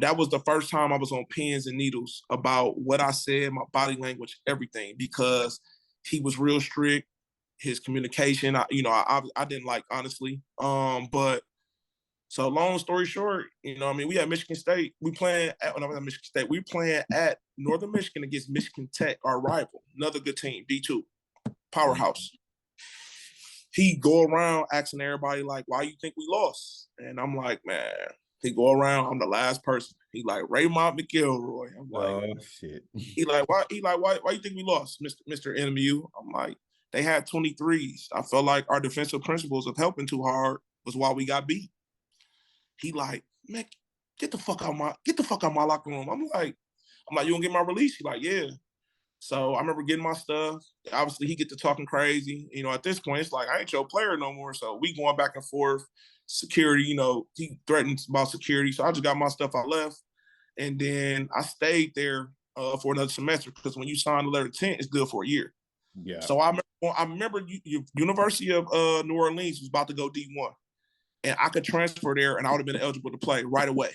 That was the first time I was on pins and needles about what I said, my body language, everything, because he was real strict. His communication, I didn't like, honestly. But so long story short, you know, I mean, we at Michigan State. We playing at Michigan State. We playing at Northern Michigan against Michigan Tech, our rival, another good team, D2, powerhouse. He go around asking everybody like, "Why you think we lost?" And I'm like, man. He go around. I'm the last person. He like RAYMONT McELROy. I'm like, oh shit. He like, why you think we lost, Mr. NMU? I'm like, they had 23s. I felt like our defensive principles of helping too hard was why we got beat. He like, man, get the fuck out my locker room. I'm like, you gonna get my release? He like, yeah. So I remember getting my stuff. Obviously, he get to talking crazy. You know, at this point, it's like, I ain't your player no more. So we going back and forth. Security, you know, he threatened about security. So I just got my stuff. I left. And then I stayed there for another semester because when you sign the letter of intent, it's good for a year. Yeah. So I remember University of New Orleans was about to go D1. And I could transfer there and I would have been eligible to play right away.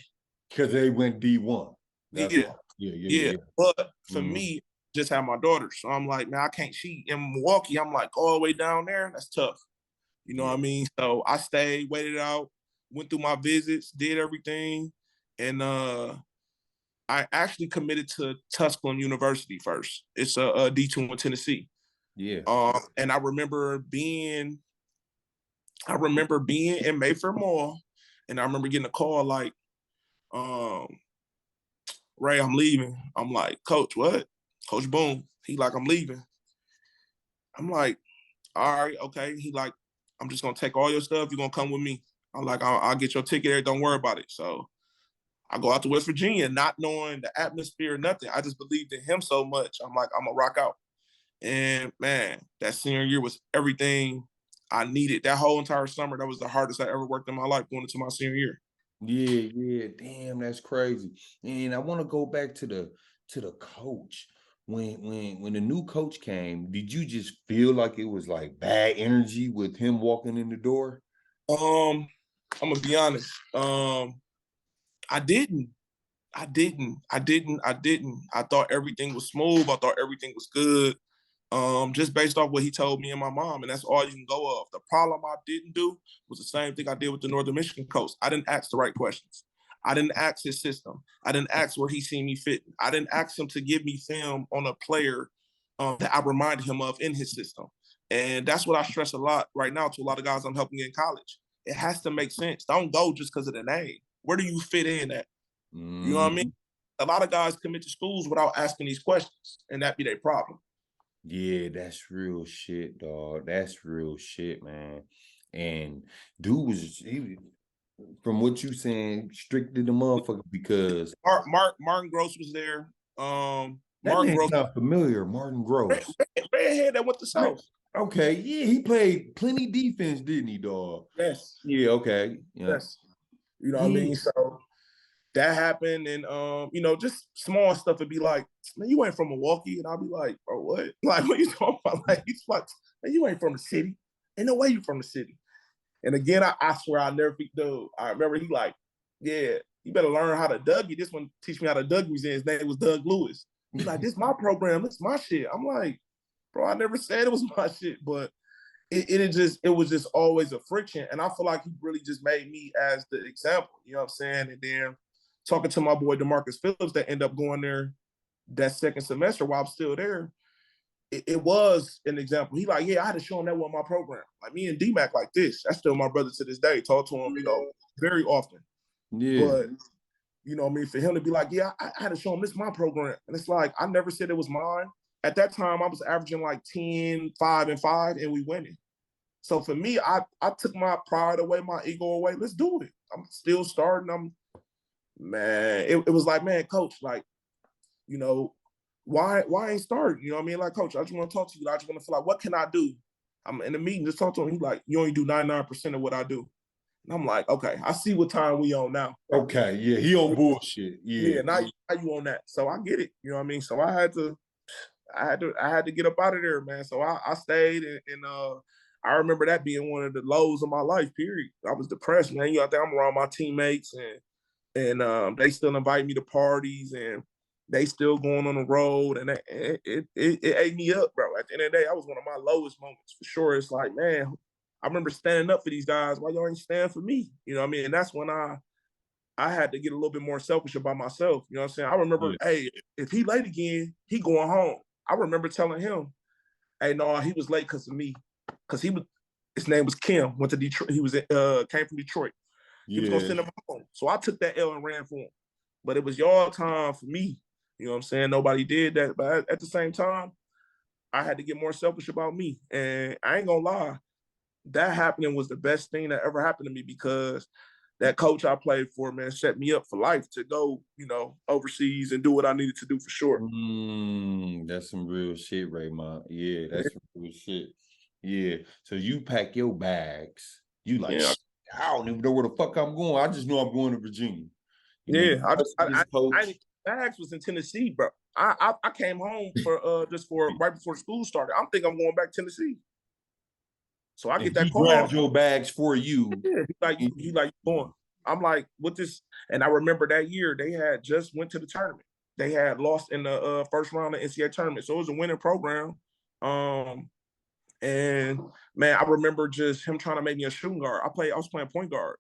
Because they went D1. Yeah. But for me, just have my daughter. So I'm like, man, I can't cheat. In Milwaukee, I'm like, all the way down there, that's tough. You know what I mean? So I stayed, waited out, went through my visits, did everything. And I actually committed to Tusculum University first. It's a D2 in Tennessee. Yeah. And I remember being in Mayfair Mall, and I remember getting a call like, Ray, I'm leaving. I'm like, Coach, what? Coach Boone. He like, I'm leaving. I'm like, all right, okay. He like, I'm just gonna take all your stuff. You're gonna come with me. I'm like, I'll get your ticket there. Don't worry about it. So I go out to West Virginia, not knowing the atmosphere or nothing. I just believed in him so much. I'm like, I'm gonna rock out. And man, that senior year was everything I needed. That whole entire summer, that was the hardest I ever worked in my life going into my senior year. Yeah. Damn, that's crazy. And I want to go back to the coach. When the new coach came, did you just feel like it was like bad energy with him walking in the door? I'm gonna be honest. I didn't. I thought everything was smooth. I thought everything was good. just based off what he told me and my mom, and that's all you can go off. The problem I didn't do was the same thing I did with the Northern Michigan coach. I didn't ask the right questions. I didn't ask his system. I didn't ask where he seen me fit. I didn't ask him to give me film on a player that I reminded him of in his system. And that's what I stress a lot right now to a lot of guys I'm helping in college. It has to make sense. Don't go just because of the name. Where do you fit in at? You know what I mean? A lot of guys commit to schools without asking these questions, and that be their problem. Yeah, that's real shit, dog. That's real shit, man. And dude was, from what you saying, strict to the motherfucker because Martin Gross was there. that Martin name's Gross, not familiar. Martin Gross. redhead that went to South. Okay, yeah, he played plenty defense, didn't he, dog? Yes. Yeah, okay. Yeah. Yes. You know what I mean? So that happened, and you know, just small stuff would be like, man, you ain't from Milwaukee, and I'll be like, bro, what? Like, what you talking about? Like, he's like, man, you ain't from the city. Ain't no way you from the city. And again, I swear I'll never forget dude. I remember he like, yeah, you better learn how to Dougie. This one teach me how to Dougie was in. His name was Doug Lewis. He's like, this my program, this my shit. I'm like, bro, I never said it was my shit, but it was just always a friction. And I feel like he really just made me as the example, you know what I'm saying? And then talking to my boy DeMarcus Phillips that ended up going there that second semester while I'm still there, it was an example. He like, yeah, I had to show him that was my program. Like me and D-Mac like this. That's still my brother to this day. Talk to him, you know, very often. Yeah. But, you know what I mean, for him to be like, yeah, I had to show him this is my program. And it's like, I never said it was mine. At that time, I was averaging like 10, 5, and 5, and we winning. So for me, I took my pride away, my ego away. Let's do it. I'm still starting. It was like, man, coach, like, you know, why ain't start? You know what I mean? Like, coach, I just want to talk to you. I just want to feel like, what can I do? I'm in the meeting, just talk to him. He's like, you only do 99% of what I do. And I'm like, okay, I see what time we on now. Okay, yeah, he on bullshit. Yeah, now you on that. So I get it. You know what I mean? So I had to get up out of there, man. So I stayed and I remember that being one of the lows of my life, period. I was depressed, man. You know, I'm around my teammates and they still invite me to parties and they still going on the road, and it ate me up, bro. At the end of the day, I was one of my lowest moments for sure. It's like, man, I remember standing up for these guys. Why y'all ain't stand for me? You know what I mean? And that's when I had to get a little bit more selfish about myself. You know what I'm saying? I remember, hey, if he late again, he going home. I remember telling him, hey, no, he was late because of me. Because his name was Kim, went to Detroit. He was came from Detroit. He was gonna send him home. So I took that L and ran for him. But it was y'all time for me. You know what I'm saying? Nobody did that. But at the same time, I had to get more selfish about me. And I ain't gonna lie, that happening was the best thing that ever happened to me because that coach I played for, man, set me up for life to go, you know, overseas and do what I needed to do for sure. That's some real shit, Raymond. Yeah, that's some real shit. Yeah. So you pack your bags. You like, I don't even know where the fuck I'm going. I just know I'm going to Virginia. Bags was in Tennessee, bro. I came home for just for right before school started. I'm thinking I'm going back to Tennessee. So I get that call. Grabbed your bags for you. Yeah, he like going. I'm like, what this? And I remember that year they had just went to the tournament. They had lost in the first round of NCAA tournament, so it was a winning program. And man, I remember just him trying to make me a shooting guard. I was playing point guard,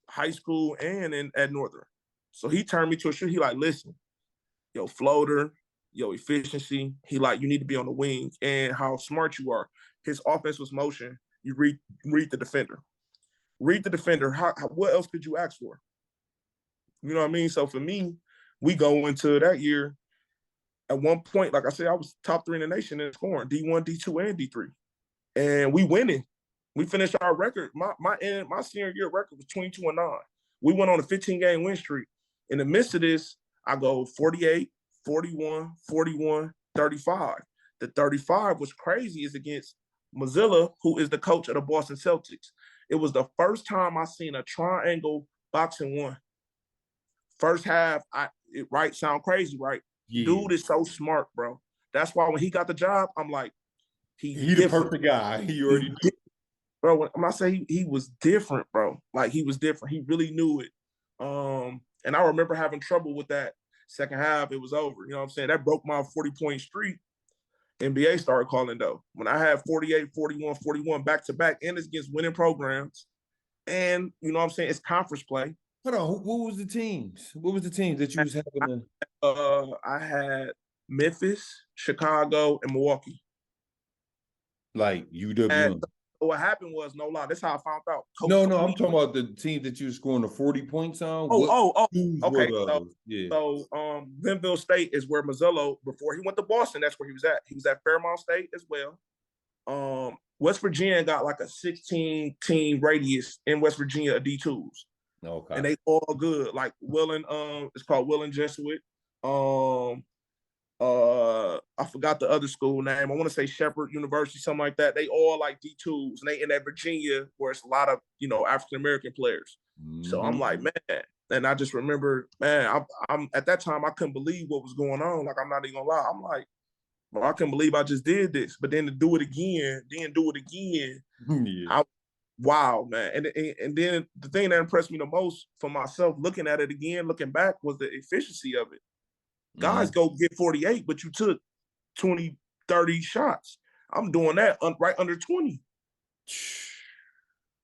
high school and at Northern. So he turned me to a shooter. He like, listen, yo, floater, yo, efficiency. He like, you need to be on the wing and how smart you are. His offense was motion. You read the defender. Read the defender. What else could you ask for? You know what I mean? So for me, we go into that year. At one point, like I said, I was top 3 in the nation in scoring, D1, D2, and D3. And we winning. We finished our record. My senior year record was 22-9. We went on a 15-game win streak. In the midst of this, I go 48, 41, 41, 35. The 35 was crazy is against Mozilla, who is the coach of the Boston Celtics. It was the first time I seen a triangle boxing one. First half, sound crazy, right? Yeah. Dude is so smart, bro. That's why when he got the job, I'm like, he's the perfect guy. He already knew. Bro, when I say he was different, bro. Like he was different. He really knew it. And I remember having trouble with that second half. It was over. You know what I'm saying? That broke my 40-point streak. NBA started calling though. When I had 48, 41, 41 back to back, and it's against winning programs, and you know what I'm saying, it's conference play. Hold on, what was the teams? What was the teams that you was having? I had Memphis, Chicago, and Milwaukee. Like UW. And what happened was, no lie, that's how I found out. No, I'm talking about the team that you were scoring the 40 points on. Okay. So, Glenville State is where Mazzillo, before he went to Boston, that's where he was at. He was at Fairmont State as well. West Virginia got like a 16-team radius in West Virginia of D2s. Okay. And they all good. Like Willing, it's called Willing Jesuit. I forgot the other school name. I want to say Shepherd University, something like that. They all like D2s, and they in that Virginia where it's a lot of African American players. Mm-hmm. So I'm like, man, and I just remember, man, I'm at that time I couldn't believe what was going on. Like, I'm not even gonna lie. I'm like, well, I couldn't believe I just did this. But then to do it again, yeah. Wow, man. And then the thing that impressed me the most for myself, looking at it again, looking back, was the efficiency of it. Guys go get 48, but you took 20, 30 shots. I'm doing that right under 20.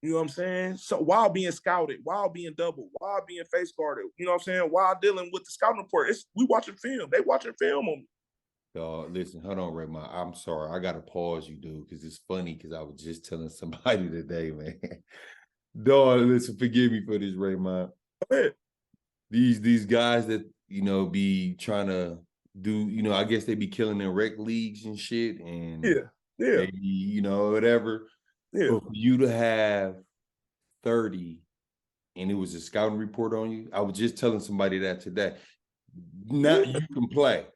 You know what I'm saying? So while being scouted, while being doubled, while being face guarded, you know what I'm saying? While dealing with the scouting report, we watching film. They watching film on me. Listen, hold on, Raymond. I'm sorry. I got to pause you, dude, because it's funny because I was just telling somebody today, man. Dog, listen, forgive me for this, Raymond. Go ahead. These guys that, be trying to do, I guess they be killing their rec leagues and shit. And maybe, whatever. Yeah. But for you to have 30 and it was a scouting report on you, I was just telling somebody that today. Now you can play.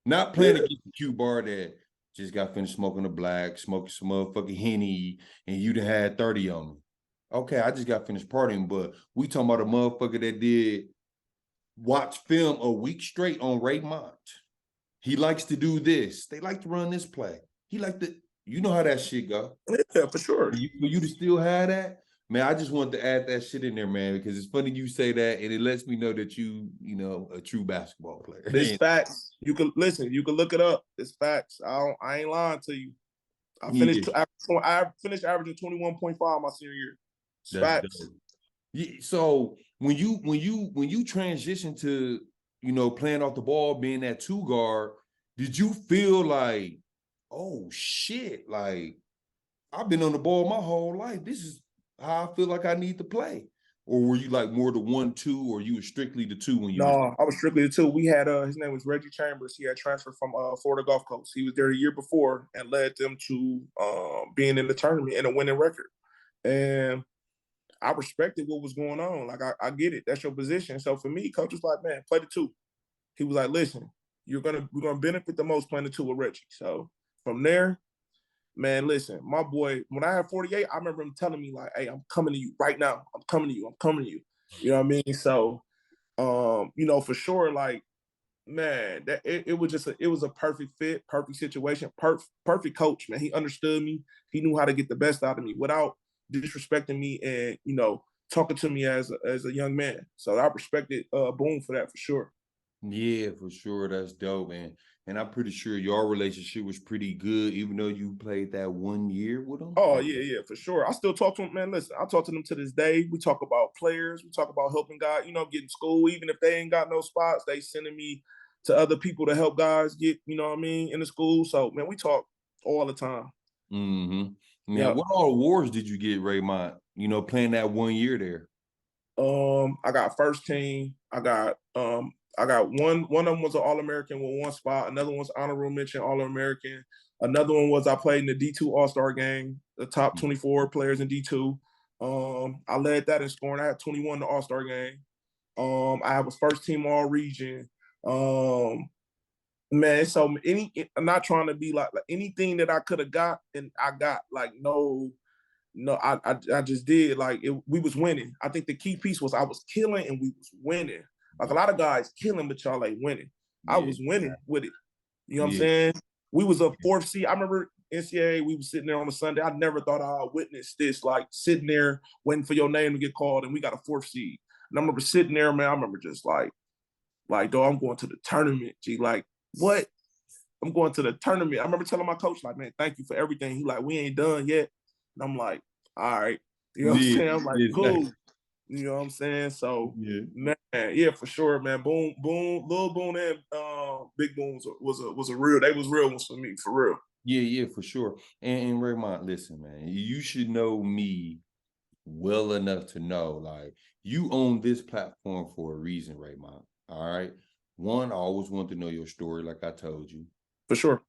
Not playing against the Q bar that just got finished smoking a black, smoking some motherfucking Henny, and you done had 30 on them. Okay, I just got finished partying, but we talking about a motherfucker that did watch film a week straight on RAYMONT. He likes to do this. They like to run this play. He like to, how that shit go. Yeah, for sure. For you to still have that, man, I just wanted to add that shit in there, man, because it's funny you say that, and it lets me know that you a true basketball player. It's facts. You can listen. You can look it up. It's facts. I ain't lying to you. I finished averaging 21.5 my senior year. It's facts. Dope. Yeah, so when you transition to playing off the ball, being that two guard, did you feel like, oh shit, like I've been on the ball my whole life, this is how I feel like I need to play? Or were you like more the 1-2, or you were strictly the 2 when you? No, I was strictly the 2. We had his name was Reggie Chambers. He had transferred from Florida Gulf Coast. He was there the year before and led them to being in the tournament and a winning record. And I respected what was going on. Like, I get it. That's your position. So for me, coach was like, man, play the 2. He was like, listen, we're gonna benefit the most playing the 2 with Reggie. So from there, man, listen, my boy, when I had 48, I remember him telling me like, hey, I'm coming to you right now. I'm coming to you. You know what I mean? So, for sure, like, man, that it was a perfect fit, perfect situation, perfect coach, man. He understood me. He knew how to get the best out of me without disrespecting me and, talking to me as a young man. So I respected Boone for that, for sure. Yeah, for sure. That's dope, man. And I'm pretty sure your relationship was pretty good, even though you played that 1 year with him. Oh, yeah, for sure. I still talk to him, man. Listen, I talk to them to this day. We talk about players. We talk about helping guys, getting school. Even if they ain't got no spots, they sending me to other people to help guys get, in the school. So, man, we talk all the time. Mm-hmm. Now, what all awards did you get, Raymond, playing that 1 year there? I got first team. I got one of them was an All-American with 1 spot. Another one's honorable mention All-American. Another one was I played in the D2 All-Star game, the top 24 players in D2. I led that in scoring. I had 21 in the All-Star game. I have a first team All-Region. Man, so I'm not trying to be like anything that I could have got, and I got like no, I just did. Like we was winning. I think the key piece was I was killing and we was winning. Like a lot of guys killing, but y'all ain't winning. Yeah. I was winning with it. You know what I'm saying? We was a 4th seed. I remember NCAA, we was sitting there on a Sunday. I never thought I'd witness this, like sitting there waiting for your name to get called, and we got a 4th seed. And I remember sitting there, man, I remember just like, dog, I'm going to the tournament, G. Like, what? I'm going to the tournament. I remember telling my coach, like, man, thank you for everything. He like, we ain't done yet. And I'm like, all right. You know what I'm saying? I'm like, cool. You know what I'm saying? So, man, yeah, for sure, man. Boom, Lil Boone and Big Boom was a real. They was real ones for me, for real. Yeah, for sure. And Raymond, listen, man, you should know me well enough to know, like, you own this platform for a reason, Raymond. All right. One, I always want to know your story, like I told you. For sure.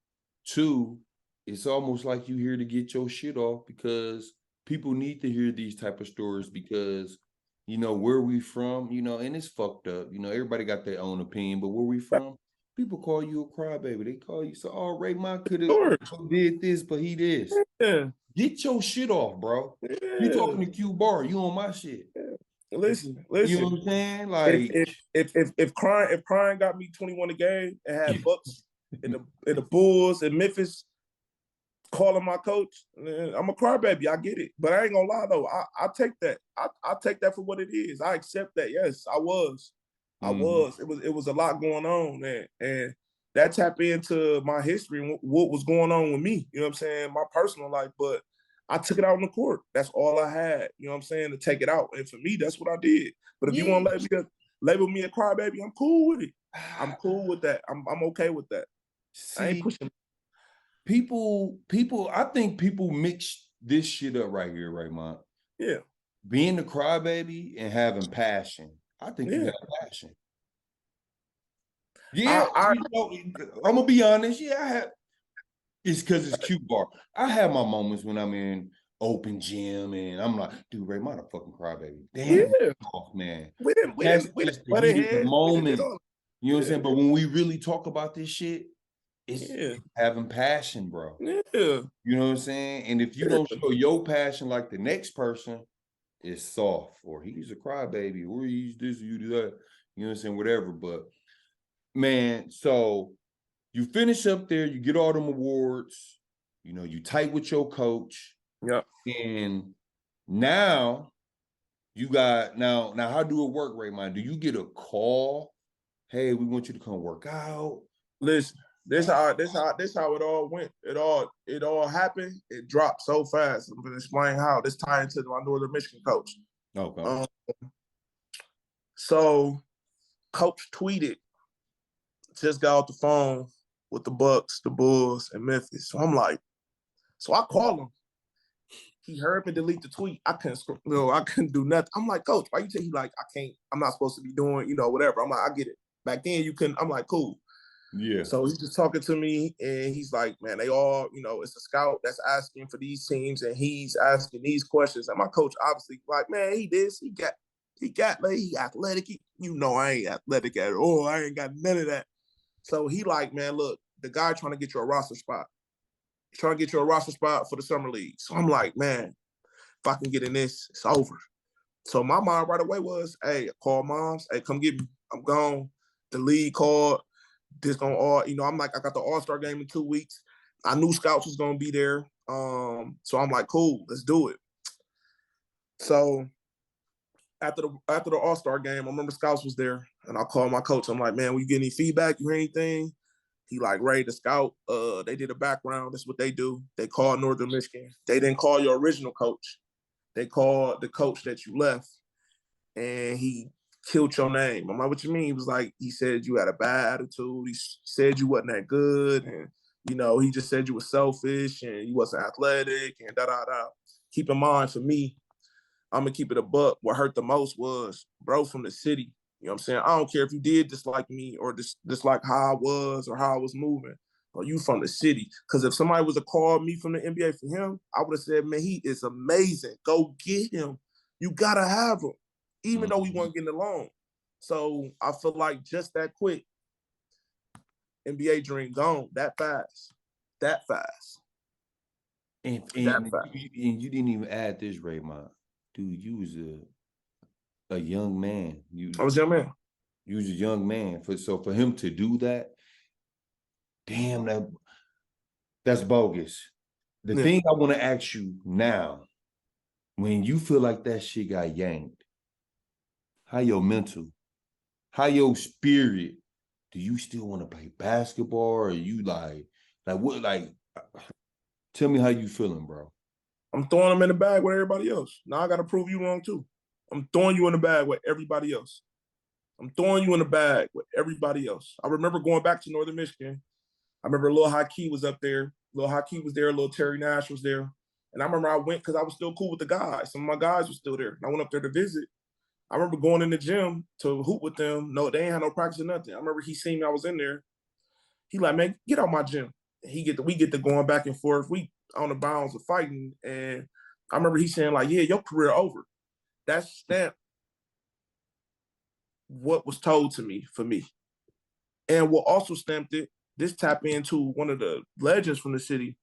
Two, it's almost like you here to get your shit off, because people need to hear these type of stories, because you know where we from, you know, and it's fucked up. You know, everybody got their own opinion, but where we from, people call you a crybaby. They call you, so, oh, Raymond could have did this, but he this. Yeah. Get your shit off, bro. Yeah. You talking to Q Bar, you on my shit. Yeah. Listen. You know what I'm saying? Like, if crying got me 21 a game and had Bucks in the Bulls in Memphis calling my coach, I'm a crybaby. I get it, but I ain't gonna lie though. I take that. I take that for what it is. I accept that. Yes, I was. It was a lot going on, and that tapped into my history and what was going on with me. You know what I'm saying? My personal life, but I took it out on the court. That's all I had. You know what I'm saying? To take it out, and for me, that's what I did. But if you want to label me a crybaby, I'm cool with it. I'm cool with that. I'm okay with that. See, I ain't pushing. People, I think people mix this shit up right here, Raymond. Yeah. Being a crybaby and having passion. I think you have passion. Yeah, you know, I'm gonna be honest. Yeah, I have. It's because it's Q Bar. I have my moments when I'm in open gym and I'm like, dude, Raymond a fucking crybaby. Damn, off, man. We didn't the moment. You know what I'm saying? But when we really talk about this shit, it's having passion, bro. Yeah. You know what I'm saying? And if you don't show your passion like the next person, it's soft, or he's a crybaby, or he's this, you do that. You know what I'm saying? Whatever. But man, so you finish up there, you get all them awards, you know, you tight with your coach. Yeah. And now you got now how do it work, Raymond? Do you get a call? Hey, we want you to come work out. Listen, this how it all went. It all happened. It dropped so fast. I'm gonna explain how. This ties into my Northern Michigan coach. Okay. So coach tweeted, just got off the phone with the Bucks, the Bulls, and Memphis. So I'm like, so I call him. He heard me delete the tweet. I couldn't do nothing. I'm like, coach, why you say he like, I'm not supposed to be doing, you know, whatever. I'm like, I get it. Back then you couldn't. I'm like, cool. Yeah. So he's just talking to me, and he's like, man, they all, you know, it's a scout that's asking for these teams, and he's asking these questions. And my coach obviously like, man, he athletic. You know, I ain't athletic at all. I ain't got none of that. So he like, man, look, the guy trying to get you a roster spot. He's trying to get you a roster spot for the summer league. So I'm like, man, if I can get in this, it's over. So my mind right away was, hey, call moms. Hey, come get me. I'm gone. The league called. This gonna all, you know, I'm like, I got the All-Star game in 2 weeks. I knew scouts was gonna be there. So I'm like, cool, let's do it. So after the All-Star game, I remember scouts was there, and I called my coach. I'm like, man, will you get any feedback? You hear anything? He like, Ray, the scout, they did a background. That's what they do. They called Northern Michigan. They didn't call your original coach. They called the coach that you left, and he killed your name. I'm like, what you mean? He was like, he said you had a bad attitude. He said you wasn't that good. And, you know, he just said you were selfish and you wasn't athletic and da-da-da. Keep in mind, for me, I'm going to keep it a buck. What hurt the most was, bro, from the city. You know what I'm saying? I don't care if you did dislike me or dislike how I was or how I was moving. But you from the city. Because if somebody was to call me from the NBA for him, I would have said, man, he is amazing. Go get him. You got to have him. Even though we weren't getting along. So I feel like just that quick, NBA dream gone that fast. And you didn't even add this, Raymond. Dude, you was a young man. I was a young man. You was a young man. So for him to do that, damn, that's bogus. The thing I want to ask you now, when you feel like that shit got yanked, how your mental, how your spirit do you still want to play basketball, or are you like what? Like, tell me how you feeling, bro. I'm throwing them in the bag with everybody else. Now I got to prove you wrong too. I'm throwing you in the bag with everybody else. I'm throwing you in the bag with everybody else. I remember going back to Northern Michigan. I remember Lil Hakeem was up there. Lil Hakeem was there. Lil Terry Nash was there. And I remember I went because I was still cool with the guys. Some of my guys were still there. And I went up there to visit. I remember going in the gym to hoop with them. No, they ain't had no practice or nothing. I remember he seen me. I was in there. He like, man, get out my gym. And we get to going back and forth. We on the bounds of fighting. And I remember he saying like, yeah, your career over. That stamped what was told to me for me. And what also stamped it, this tap into one of the legends from the city.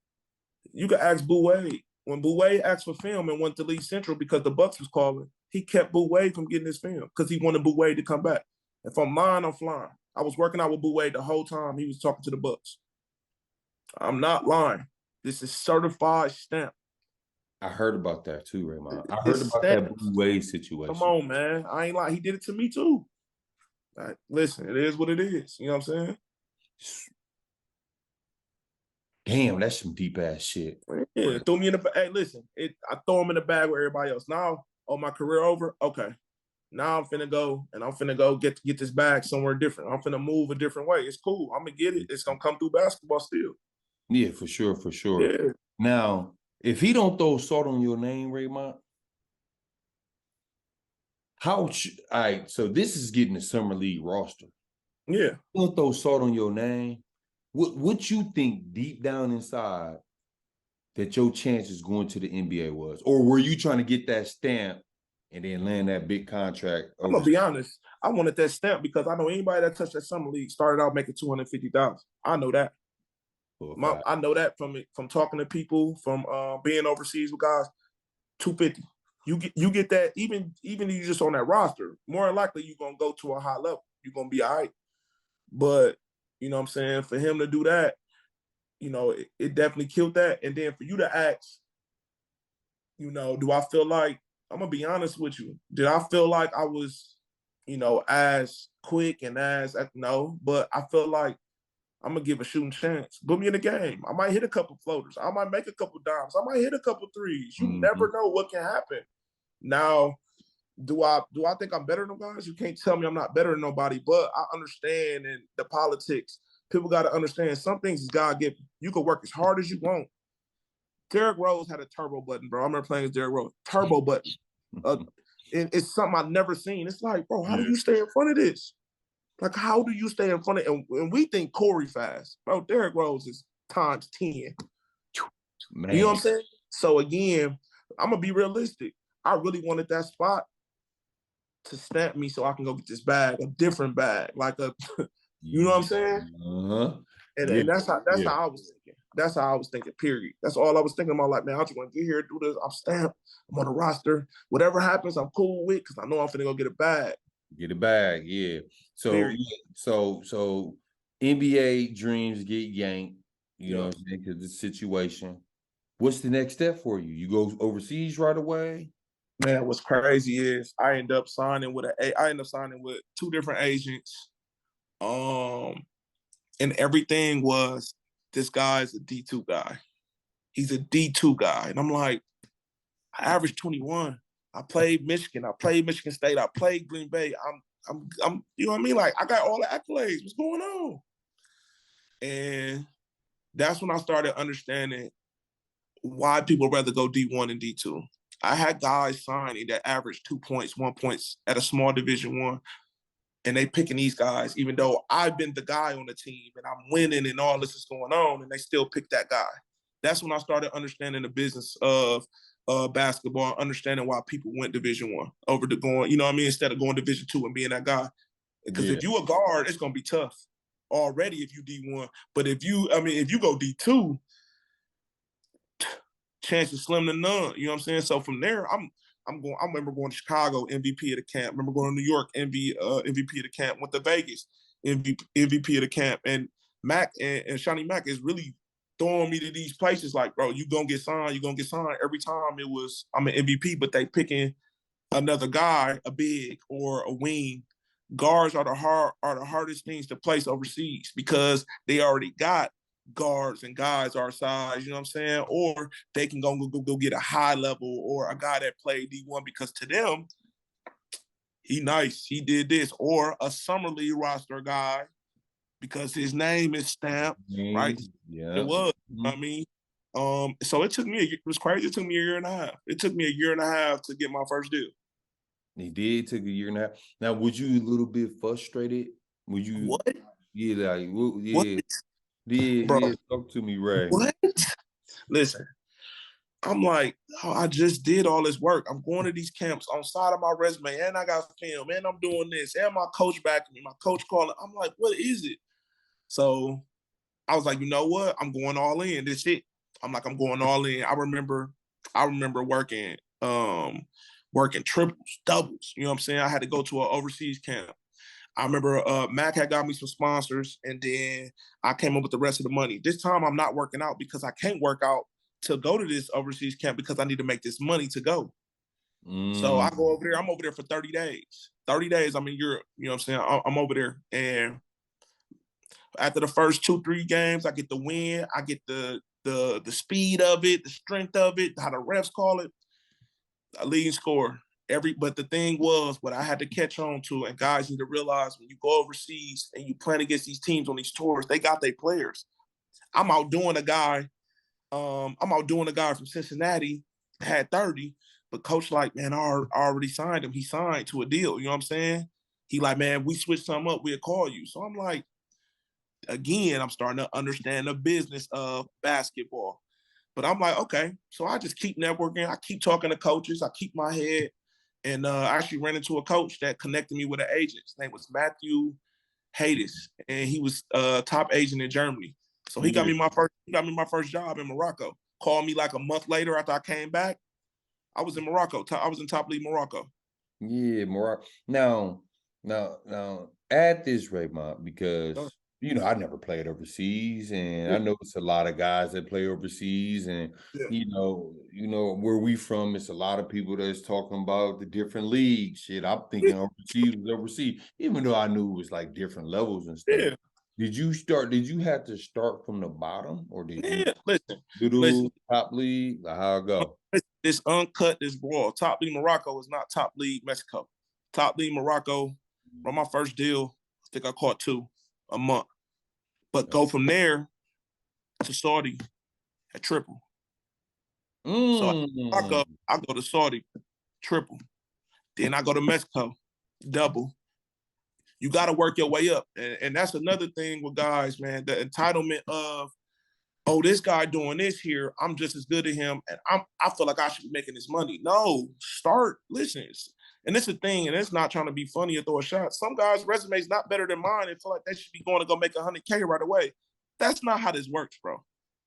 You could ask Boo Wade. When Boo Wade asked for film and went to Lee Central because the Bucks was calling, he kept Boo Wade from getting his film because he wanted Boo Wade to come back. If I'm lying, I'm flying. I was working out with Boo Wade the whole time he was talking to the Bucks. I'm not lying. This is certified stamp. I heard about that too, Raymond. I heard about that Blue Wade situation. Come on, man. I ain't lying. He did it to me too. Like, listen, it is what it is. You know what I'm saying? Damn, that's some deep ass shit. Yeah, threw me in the. Hey, listen, I throw him in the bag with everybody else. Now, my career over. Okay, now I'm finna go and I'm finna go get this bag somewhere different. I'm finna move a different way. It's cool. I'm gonna get it. It's gonna come through basketball still. Yeah, for sure, for sure. Yeah. Now, if he don't throw salt on your name, Raymond, all right, so this is getting the summer league roster. Yeah. Don't throw salt on your name. What you think deep down inside that your chances going to the NBA was? Or were you trying to get that stamp and then land that big contract? I'm gonna be honest. I wanted that stamp because I know anybody that touched that summer league started out making $250,000. I know that. I know that from talking to people, from being overseas with guys. 250. You get that even if you just on that roster. More than likely you're gonna go to a high level. You're gonna be all right. But you know what I'm saying? For him to do that, you know, it definitely killed that. And then for you to ask, you know, do I feel like, I'm going to be honest with you, did I feel like I was, you know, as quick and no, but I feel like I'm going to give a shooting chance. Put me in the game. I might hit a couple floaters. I might make a couple dimes. I might hit a couple threes. You never know what can happen. Now, do I think I'm better than guys? You can't tell me I'm not better than nobody, but I understand in the politics. People got to understand some things is God-given. You can work as hard as you want. Derrick Rose had a turbo button, bro. I remember playing with Derrick Rose. Turbo button. It's something I've never seen. It's like, bro, how do you stay in front of this? Like, how do you stay in front of it? And we think Corey fast. Bro, Derrick Rose is times 10. Man. You know what I'm saying? So, again, I'm going to be realistic. I really wanted that spot to stamp me so I can go get this bag, a different bag, like a, you know what I'm saying? And that's how I was thinking. That's how I was thinking, period. That's all I was thinking about. Like, man, I just want to get here, do this. I'm stamped. I'm on the roster. Whatever happens, I'm cool with because I know I'm finna go get a bag. Get a bag, yeah. So, so NBA dreams get yanked, you know what I'm saying, because the situation. What's the next step for you? You go overseas right away? Man, what's crazy is I end up signing with two different agents. And everything was, this guy's a D2 guy. He's a D2 guy. And I'm like, I averaged 21. I played Michigan. I played Michigan State. I played Green Bay. I'm you know what I mean? Like, I got all the accolades. What's going on? And that's when I started understanding why people rather go D1 and D2. I had guys signing that averaged 2 points, 1 point at a small Division I, and they picking these guys, even though I've been the guy on the team and I'm winning and all this is going on, and they still pick that guy. That's when I started understanding the business of basketball, understanding why people went Division I over to going, you know what I mean, instead of going Division II and being that guy. Because if you a guard, it's gonna be tough already if you D1. But if you go D2, chances slim to none. You know what I'm saying? So from there, I remember going to Chicago, MVP of the camp. Remember going to New York, MVP of the camp. Went to Vegas, MVP of the camp. And Mac and Shawnee Mac is really throwing me to these places like, bro, you gonna get signed. You gonna get signed. Every time it was, I'm an MVP, but they picking another guy, a big or a wing, guards are the hardest things to place overseas because they already got guards and guys our size, you know what I'm saying? Or they can go get a high level or a guy that played D1 because to them, he nice, he did this, or a summer league roster guy because his name is stamped, right? Yeah. It was, I mean. So it took me, it was crazy. It took me a year and a half. It took me a year and a half to get my first deal. He did take a year and a half. Now, was you a little bit frustrated? Would you? What? Yeah, like, yeah, What? Bro, yeah. Talk to me, Ray. what? Listen, I'm like, oh, I just did all this work. I'm going to these camps on side of my resume, and I got film, and I'm doing this, and my coach backing me, my coach calling. I'm like, what is it? So I was like, you know what? I'm going all in. This it. I'm like, I'm going all in. I remember working working triples, doubles. You know what I'm saying? I had to go to an overseas camp. I remember Mac had got me some sponsors, and then I came up with the rest of the money. This time I'm not working out because I can't work out to go to this overseas camp because I need to make this money to go. So I go over there. I'm over there for 30 days. 30 days, I'm in Europe. You know what I'm saying? I'm over there. And after the first 2-3 games, I get the win. I get the speed of it, the strength of it, how the refs call it. A leading scorer. But the thing was, what I had to catch on to, and guys need to realize when you go overseas and you playing against these teams on these tours, they got their players. I'm outdoing a guy from Cincinnati, had 30, but coach like, man, I already signed him. He signed to a deal. You know what I'm saying? He like, man, we switch something up, we'll call you. So I'm like, again, I'm starting to understand the business of basketball. But I'm like, okay. So I just keep networking. I keep talking to coaches. I keep my head. And I actually ran into a coach that connected me with an agent. His name was Matthew Hades, and he was top agent in Germany. So he got me my first job in Morocco. Called me like a month later after I came back. I was in Morocco. I was in top league Morocco. Yeah, Morocco. Now, add this, Raymond, because I never played overseas, and I know it's a lot of guys that play overseas, and where we from, it's a lot of people that's talking about the different leagues. Shit, I'm thinking overseas, even though I knew it was like different levels and stuff. Yeah. Did you have to start from the bottom, or did you listen, top league? Like, how it go? This uncut, this raw. Top league Morocco is not top league Mexico. Top league Morocco, on my first deal, I think I caught 2 a month. But go from there to Saudi at triple. So I go to Saudi, triple. Then I go to Mexico, double. You got to work your way up. And that's another thing with guys, man, the entitlement of, oh, this guy doing this here, I'm just as good as him, and I feel like I should be making this money. No, listen. And it's a thing, and it's not trying to be funny or throw a shot. Some guys' resume's not better than mine and feel like they should be going to go make 100K right away. That's not how this works, bro.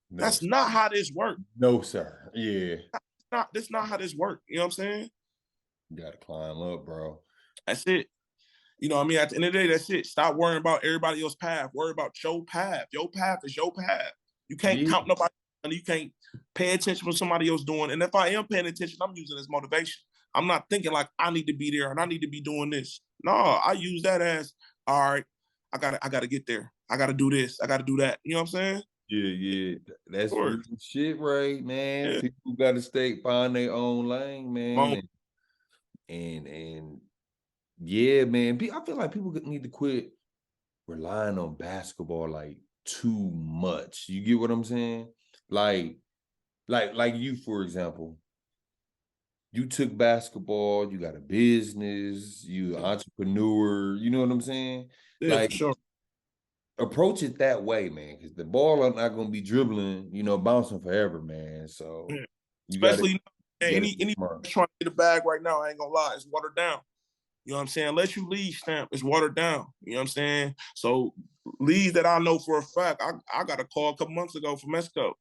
No, that's not how this works. No, sir. Yeah. That's not how this works. You know what I'm saying? You got to climb up, bro. That's it. You know what I mean? At the end of the day, that's it. Stop worrying about everybody else's path. Worry about your path. Your path is your path. You can't count nobody, and you can't pay attention to what somebody else doing. And if I am paying attention, I'm using it as motivation. I'm not thinking like I need to be there and I need to be doing this. No, I use that as, all right, I gotta get there. I gotta do this. I gotta do that. You know what I'm saying? Yeah. That's real shit, right, man. Yeah. People gotta find their own lane, man. And yeah, man. I feel like people need to quit relying on basketball like too much. You get what I'm saying? Like you, for example, you took basketball, you got a business, you an entrepreneur, you know what I'm saying? Yeah, like, sure. Approach it that way, man, because the ball are not gonna be dribbling, bouncing forever, man. So especially any trying to get a bag right now, I ain't gonna lie, it's watered down. You know what I'm saying? Unless you leave stamp, it's watered down. You know what I'm saying? So leads that I know for a fact, I got a call a couple months ago from Mexico.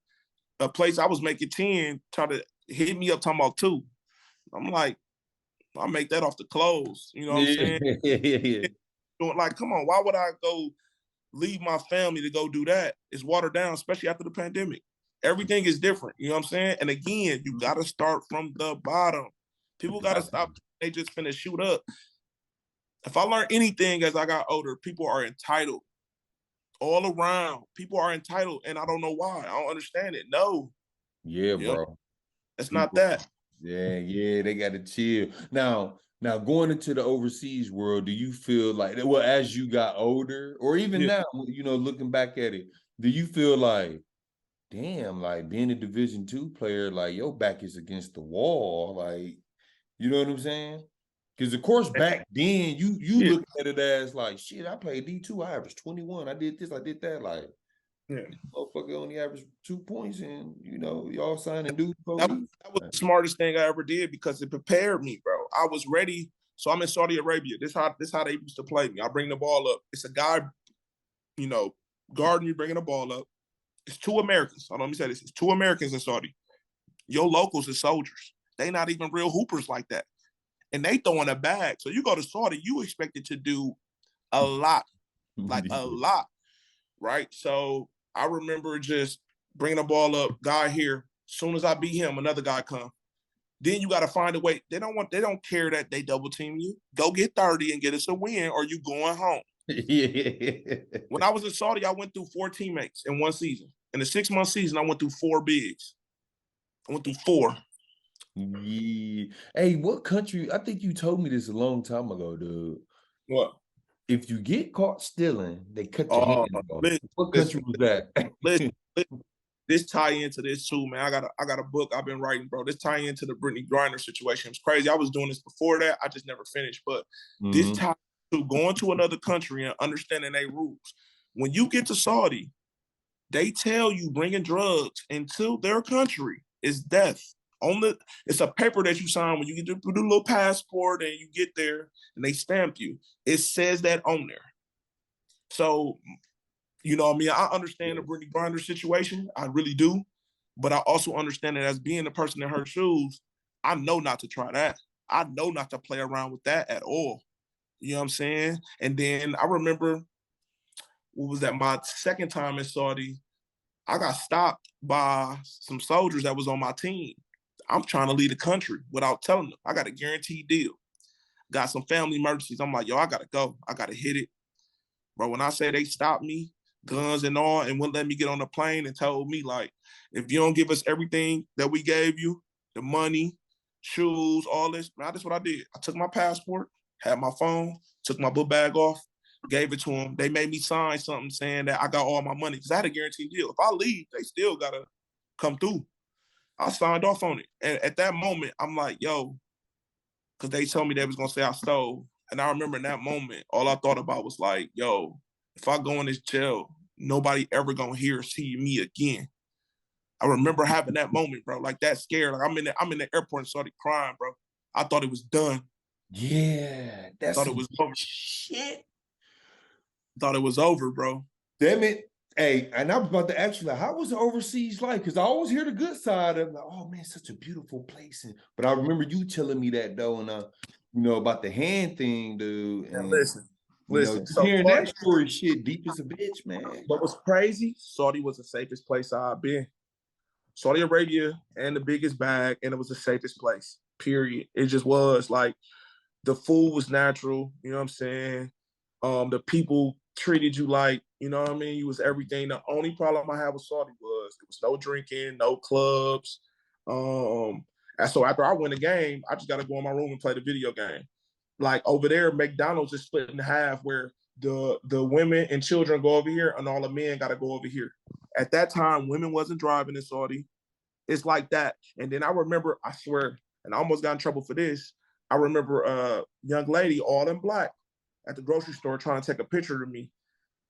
A place I was making 10 tried to hit me up talking about 2. I'm like, I'll make that off the clothes. You know what I'm saying? Yeah. Like, come on, why would I go leave my family to go do that? It's watered down, especially after the pandemic. Everything is different. You know what I'm saying? And again, you got to start from the bottom. People got to stop. They just finna shoot up. If I learned anything as I got older, people are entitled. All around, people are entitled, and I don't know why. I don't understand it. No. Yeah, You know, bro. it's not People, that. yeah, they got to chill. Now going into the overseas world, do you feel like, well, as you got older, or even Yeah. now, looking back at it, do you feel like, damn, like being a Division II player, like your back is against the wall, like, you know what I'm saying? Because of course back then you Yeah. look at it as like, shit, I played D2, I averaged 21, I did this, I did that, like, Yeah. motherfucker only averaged 2 points, and y'all signing dudes for That, me. that was the smartest thing I ever did because it prepared me, bro. I was ready. So I'm in Saudi Arabia. This how they used to play me. I bring the ball up. It's a guy, guarding you, bringing the ball up. It's two Americans. Hold on, let me say this. It's two Americans in Saudi. Your locals are soldiers. They not even real hoopers like that. And they throwing a bag. So you go to Saudi, you expected to do a lot, like a lot, right? So I remember just bringing the ball up, guy here. As soon as I beat him, another guy come. Then you got to find a way. They don't care that they double team you. Go get 30 and get us a win, or you going home. Yeah. When I was in Saudi, I went through 4 teammates in one season. In the 6-month season, I went through 4 bigs. I went through 4. Yeah. Hey, what country? I think you told me this a long time ago, dude. What? If you get caught stealing, they cut your Oh, hand off. listen, What country was that? listen, this tie into this too, man. I got a book I've been writing, bro. This tie into the Brittany Griner situation. It's crazy. I was doing this before that. I just never finished. But this tie to going to another country and understanding their rules. When you get to Saudi, they tell you bringing drugs into their country is death. It's a paper that you sign when you get to do a little passport and you get there and they stamp you. It says that on there. So, you know what I mean? I understand the Brittany Griner situation. I really do. But I also understand that as being the person in her shoes, I know not to try that. I know not to play around with that at all. You know what I'm saying? And then I remember, what was that, my second time in Saudi, I got stopped by some soldiers that was on my team. I'm trying to leave the country without telling them. I got a guaranteed deal. Got some family emergencies. I'm like, yo, I got to go. I got to hit it. Bro, when I say they stopped me, guns and all, and wouldn't let me get on the plane and told me, like, if you don't give us everything that we gave you, the money, shoes, all this, man, that's what I did. I took my passport, had my phone, took my book bag off, gave it to them. They made me sign something saying that I got all my money because I had a guaranteed deal. If I leave, they still got to come through. I signed off on it. And at that moment, I'm like, yo, because they told me they was going to say I stole. And I remember in that moment, all I thought about was like, yo, if I go in this jail, nobody ever going to hear or see me again. I remember having that moment, bro, like that scared. Like I'm in the airport and started crying, bro. I thought it was done. Yeah, that's Thought it was over. shit. Thought it was over, bro. Damn it. Hey, and I was about to ask you, like, how was the overseas life? Because I always hear the good side of, like, oh man, such a beautiful place. But I remember you telling me that though, and about the hand thing, dude. And Listen. just So hearing that story, shit, deep as a bitch, man. what was crazy? Saudi was the safest place I've been. Saudi Arabia and the biggest bag, and it was the safest place. Period. It just was. Like, the food was natural. You know what I'm saying? The people treated you like, you know what I mean? You was everything. The only problem I had with Saudi was it was no drinking, no clubs. And so after I win the game, I just got to go in my room and play the video game. Like over there, McDonald's is split in half where the women and children go over here and all the men got to go over here. At that time, women wasn't driving in Saudi. It's like that. And then I remember, I swear, and I almost got in trouble for this. I remember a young lady, all in black, at the grocery store trying to take a picture of me.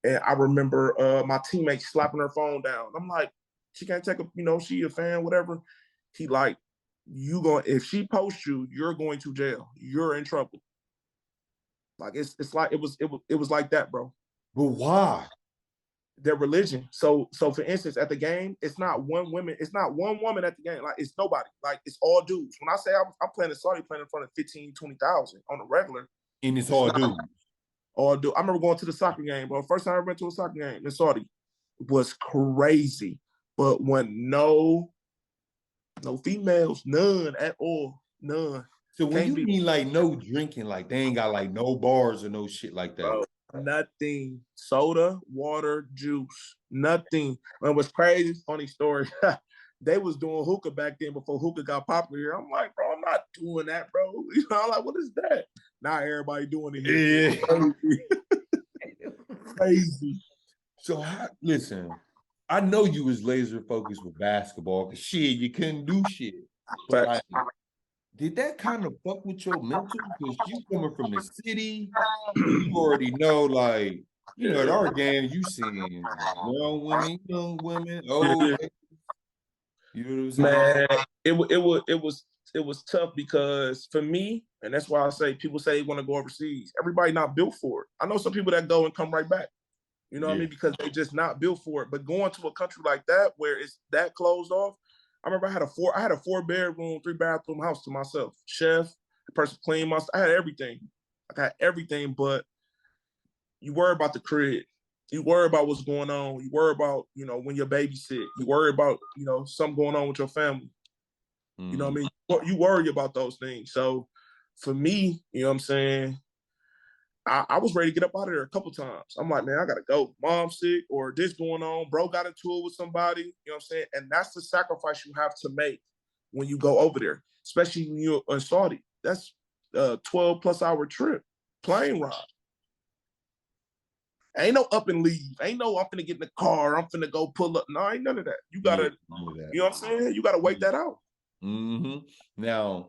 And I remember my teammate slapping her phone down. I'm like, she can't take she a fan, whatever. He like, if she posts you, you're going to jail. You're in trouble. Like it's like it was like that, bro. But why? Their religion. So for instance, at the game, it's not one woman at the game. Like it's nobody. Like it's all dudes. When I say I'm playing in Saudi, playing in front of 15, 20,000 on a regular. And it's all dudes. All dudes. I remember going to the soccer game, bro. First time I went to a soccer game in Saudi was crazy. But when no females, none at all. None. So when you mean like no drinking, like they ain't got like no bars or no shit like that. Bro, nothing. Soda, water, juice, nothing. And what's crazy, funny story. They was doing hookah back then before hookah got popular here. I'm like, bro, I'm not doing that, bro. You know, I'm like, what is that? Now everybody doing it here. Yeah. Crazy. So listen, I know you was laser focused with basketball because shit, you couldn't do shit. But like, did that kind of fuck with your mental? Because you coming from the city, you already know, like, you know, at our game, you seeing young women, old. You know what I'm saying? Man, it was tough because for me, and that's why I say people say they want to go overseas. Everybody not built for it. I know some people that go and come right back. You know what I mean? Because they just not built for it. But going to a country like that where it's that closed off, I remember I had a 4-bedroom, 3-bathroom house to myself. Chef, the person clean my, I had everything. I got everything, but you worry about the crib. You worry about what's going on. You worry about, you know, when your baby's sick. You worry about, you know, something going on with your family. You know what I mean? You worry about those things. So for me, you know what I'm saying, I was ready to get up out of there a couple times. I'm like, man, I gotta go. Mom's sick or this going on. Bro got into it with somebody. You know what I'm saying? And that's the sacrifice you have to make when you go over there, especially when you're in Saudi. That's a 12+ hour trip, plane ride. Ain't no up and leave. Ain't no I'm finna get in the car. I'm finna go pull up. No, ain't none of that. You gotta, you know what I'm saying? You gotta wait that out. Now,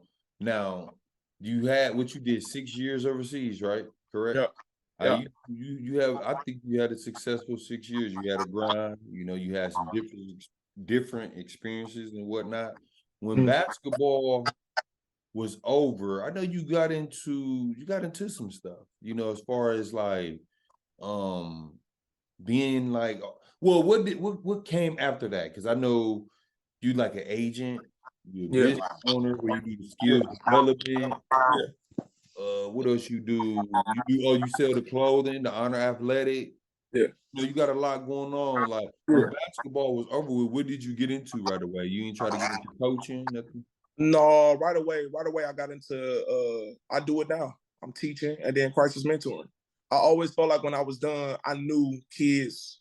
you had what you did 6 years overseas, right? Correct. Yeah. You have. I think you had a successful 6 years. You had a grind. You know, you had some different experiences and whatnot. When basketball was over, I know you got into some stuff. You know, as far as like, being like, well, what came after that? Because I know you like an agent. You're a business owner where you do the skills development. What else you do? You sell the clothing, the Honor Athletic. Yeah. You know, you got a lot going on. Like when basketball was over with, what did you get into right away? You ain't try to get into coaching, nothing? No, right away I got into I do it now. I'm teaching and then crisis mentoring. I always felt like when I was done, I knew kids,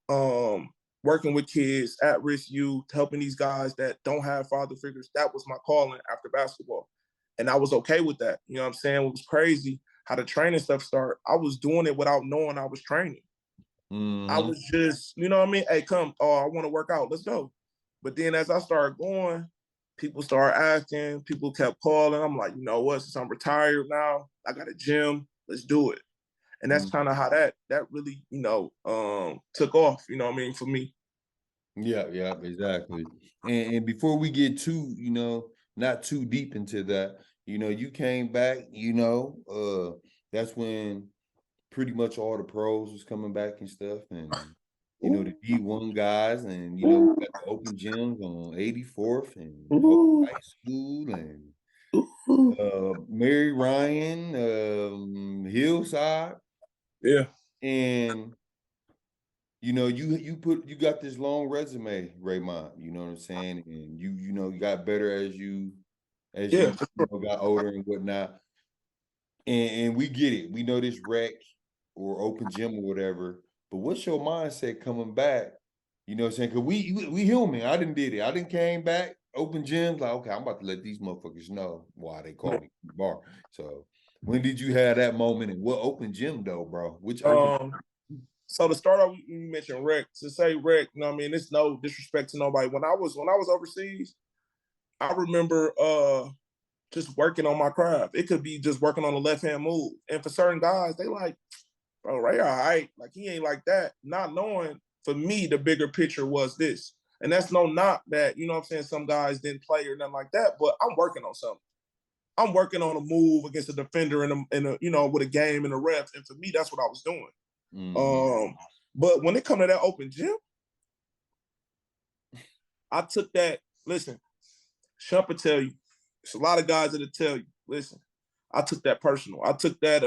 working with kids, at-risk youth, helping these guys that don't have father figures. That was my calling after basketball. And I was okay with that. You know what I'm saying? It was crazy how the training stuff started. I was doing it without knowing I was training. I was just, you know what I mean? Hey, come, I want to work out. Let's go. But then as I started going, people started asking, people kept calling. I'm like, you know what? Since I'm retired now, I got a gym. Let's do it. And that's kind of how that really, you know, took off, you know what I mean, for me. Yeah, exactly. And before we get too, you know, not too deep into that, you know, you came back, you know, that's when pretty much all the pros was coming back and stuff, and you know, the D1 guys, and you know, we got the open gyms on 84th and High School, and Mary Ryan, Hillside. Yeah. And you know, you got this long resume, Raymont, you know what I'm saying? And you know, you got better as you got older and whatnot. And we get it. We know this rec or open gym or whatever. But what's your mindset coming back? You know what I'm saying? Because we human. I didn't did it. I didn't came back, open gyms, like, okay, I'm about to let these motherfuckers know why they call me bar. So when did you have that moment and what open gym though, bro? Which so to start off, you mentioned rec. To say rec, you know what I mean? It's no disrespect to nobody. When I was overseas, I remember just working on my craft. It could be just working on the left-hand move. And for certain guys, they like, bro, Ray all right. Like, he ain't like that. Not knowing, for me, the bigger picture was this. And that's no knock that, you know what I'm saying, some guys didn't play or nothing like that, but I'm working on something. I'm working on a move against a defender in a you know, with a game and a ref. And for me, that's what I was doing. But when it come to that open gym, I took that, listen, Shump will tell you, it's a lot of guys that'll tell you, listen, I took that personal. I took that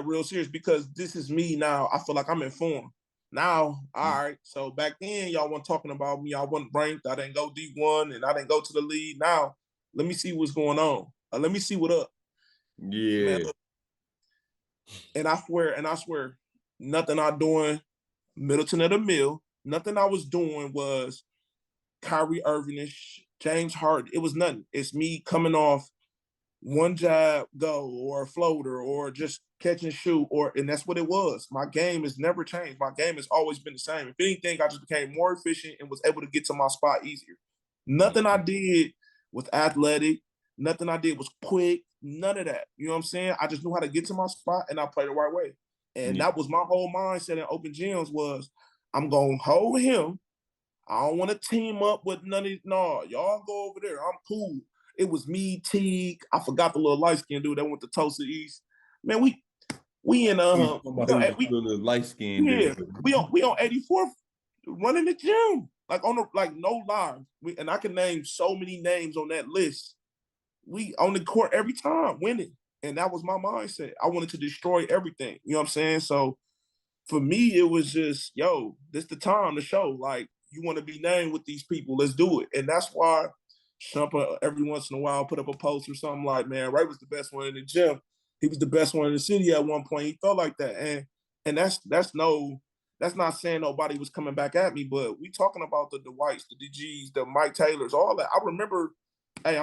real serious because this is me now. I feel like I'm informed. Now, all right, so back then y'all weren't talking about me. I wasn't ranked. I didn't go D1 and I didn't go to the league. Now Let me see what's going on. Let me see what up. Yeah. Man, and I swear, nothing I doing Middleton at the Mill. Nothing I was doing was Kyrie Irving-ish, James Harden. It was nothing. It's me coming off one jab go or a floater or just catch and shoot, and that's what it was. My game has never changed. My game has always been the same. If anything, I just became more efficient and was able to get to my spot easier. Nothing I did was athletic. Nothing I did was quick. None of that. You know what I'm saying? I just knew how to get to my spot and I played the right way. And that was my whole mindset in open gyms was I'm going to hold him. I don't want to team up with none of these. No, y'all go over there. I'm cool. It was me, Teague. I forgot the little light skinned dude that went to Tulsa East. Man, we in light skinned yeah, dude. we on 84th running the gym. Like no lie. And I can name so many names on that list. We on the court every time, winning. And that was my mindset. I wanted to destroy everything. You know what I'm saying? So for me, it was just, yo, this the time to show. Like, you want to be named with these people, let's do it. And that's why Shumper every once in a while put up a post or something like, man, Ray was the best one in the gym. He was the best one in the city at one point. He felt like that. And that's not saying nobody was coming back at me, but we talking about the Dwights, the DGs, the Mike Taylors, all that. I remember, hey,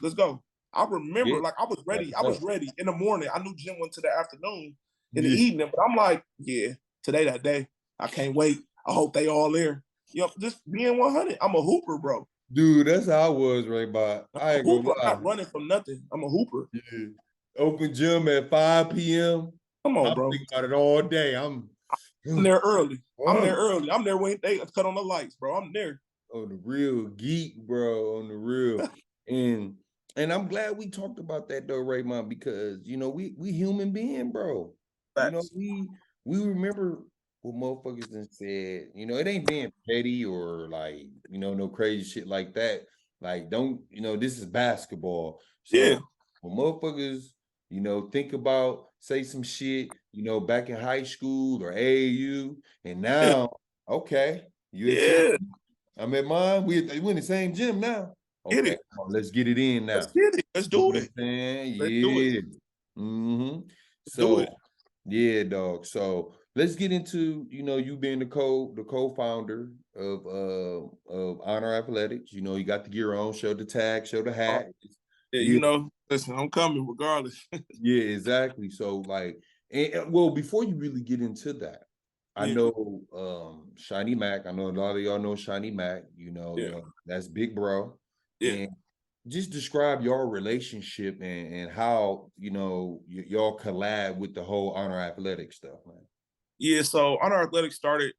let's go. I remember, like, I was ready. I was ready in the morning. I knew gym went to the afternoon, in the evening, but I'm like, yeah, today that day. I can't wait. I hope they all there. You know, just being 100. I'm a hooper, bro. Dude, that's how I was, Raymond. I ain't gonna lie. I'm not running from nothing. I'm a hooper. Yeah. Open gym at 5 p.m. Come on, I'm bro. thinking about it all day. I'm there early. I'm there early. I'm there when they cut on the lights, bro. I'm there. On the real geek, bro. On the real. and I'm glad we talked about that though, Raymond, because you know, we human being, bro. Facts. You know, we remember what motherfuckers done said. You know, it ain't being petty or like, you know, no crazy shit like that. Like, don't, you know, this is basketball. So yeah. when motherfuckers, you know, think about, say some shit, you know, back in high school or AAU, and now, okay, you're a champion. I'm at mine. We in the same gym now. Okay, let's get it in now. Let's get it. Let's do it. Let's do it. Mm-hmm. So, yeah, dog. So let's get into, you know, you being the co-founder of Honor Athletics. You know, you got the gear on, show the tag, show the hat. Yeah, you know, listen, I'm coming regardless. Yeah, exactly. So like, well, before you really get into that, I know Shiny Mac. I know a lot of y'all know Shiny Mac. You know, that's big bro. Yeah. And just describe your relationship and how, you know, y'all collab with the whole Honor Athletics stuff, man. Yeah, so Honor Athletics started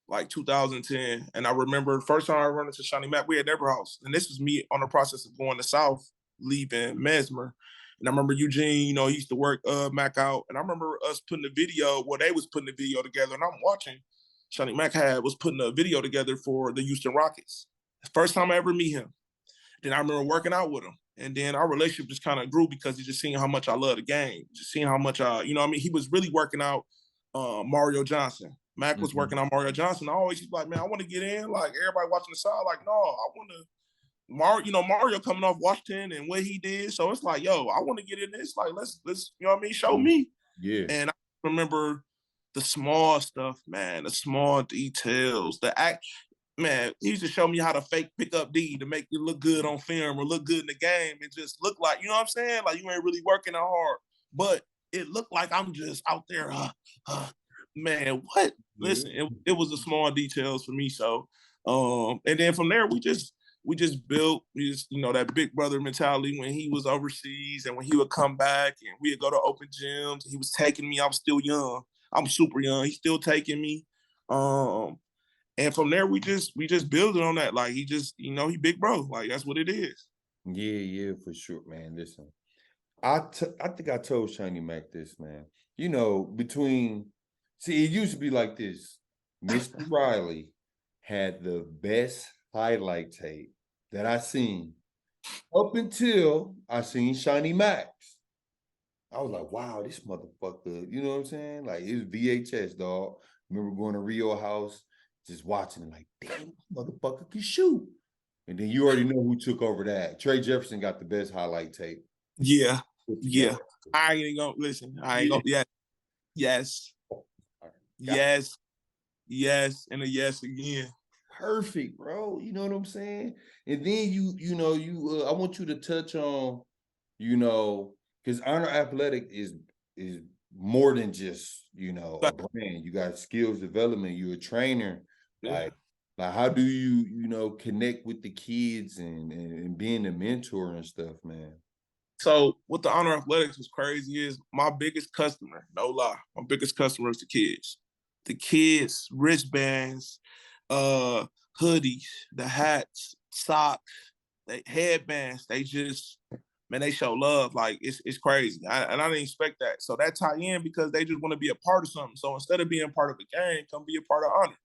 like 2010. And I remember the first time I run into Shiny Mac, we had Neighbor House. And this was me on the process of going to South, leaving Mesmer. And I remember Eugene, you know, he used to work Mac out. And I remember us putting the video, they was putting the video together. And I'm watching. Shiny Mac was putting a video together for the Houston Rockets. First time I ever meet him. Then I remember working out with him. And then our relationship just kind of grew because he just seen how much I love the game. Just seeing how much you know what I mean? He was really working out Mario Johnson. Mac was working on Mario Johnson. I always was like, man, I want to get in. Like, everybody watching the side, like, no, I want to. Mario coming off Washington and what he did. So it's like, yo, I want to get in this. Like, let's, you know what I mean? Show me. Yeah. And I remember the small stuff, man, the small details, man, he used to show me how to fake pick up D to make it look good on film or look good in the game and just look like, you know what I'm saying? Like, you ain't really working that hard. But it looked like I'm just out there, man, what? Listen, it was the small details for me. So, and then from there, we just built, you know, that big brother mentality when he was overseas and when he would come back and we'd go to open gyms. He was taking me. I was still young. I'm super young. He's still taking me. And from there, we just building on that. Like, he just, you know, he big bro. Like, that's what it is. Yeah, for sure, man. Listen, I think I told Shiny Mac this, man. You know, see, it used to be like this. Mr. Riley had the best highlight tape that I seen up until I seen Shiny Max. I was like, wow, this motherfucker, you know what I'm saying? Like, it was VHS, dog. Remember going to Rio House, just watching it like, damn, motherfucker can shoot. And then you already know who took over that. Trey Jefferson got the best highlight tape. Yeah. I ain't even gonna listen. I ain't gonna. Yes. Yes, and a yes again. Perfect, bro. You know what I'm saying? And then I want you to touch on, because Honor Athletic is more than just, a brand. You got skills development. You're a trainer. Yeah. Like how do you connect with the kids and being a mentor and stuff, man? So what the Honor Athletics was crazy is my biggest customer, no lie, my biggest customer is the kids. The kids, wristbands, hoodies, the hats, socks, they headbands, they just, man, they show love. Like it's crazy. And I didn't expect that. So that tie in because they just want to be a part of something. So instead of being part of a game, come be a part of Honor.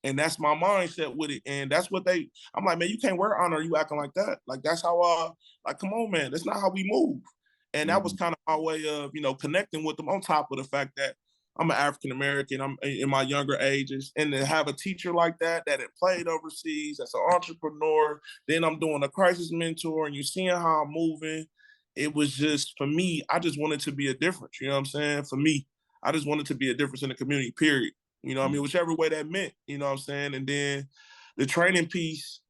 And that's my mindset with it. And that's what I'm like, man, you can't wear Honor, you acting like that. Like that's how like, come on, man, that's not how we move. And that was kind of my way of, connecting with them on top of the fact that I'm an African-American, I'm in my younger ages. And to have a teacher like that had played overseas, that's an entrepreneur, then I'm doing a crisis mentor and you're seeing how I'm moving. It was just, for me, I just wanted to be a difference. You know what I'm saying? For me, I just wanted to be a difference in the community, period. You know what I mean? Whichever way that meant, you know what I'm saying? And then the training piece,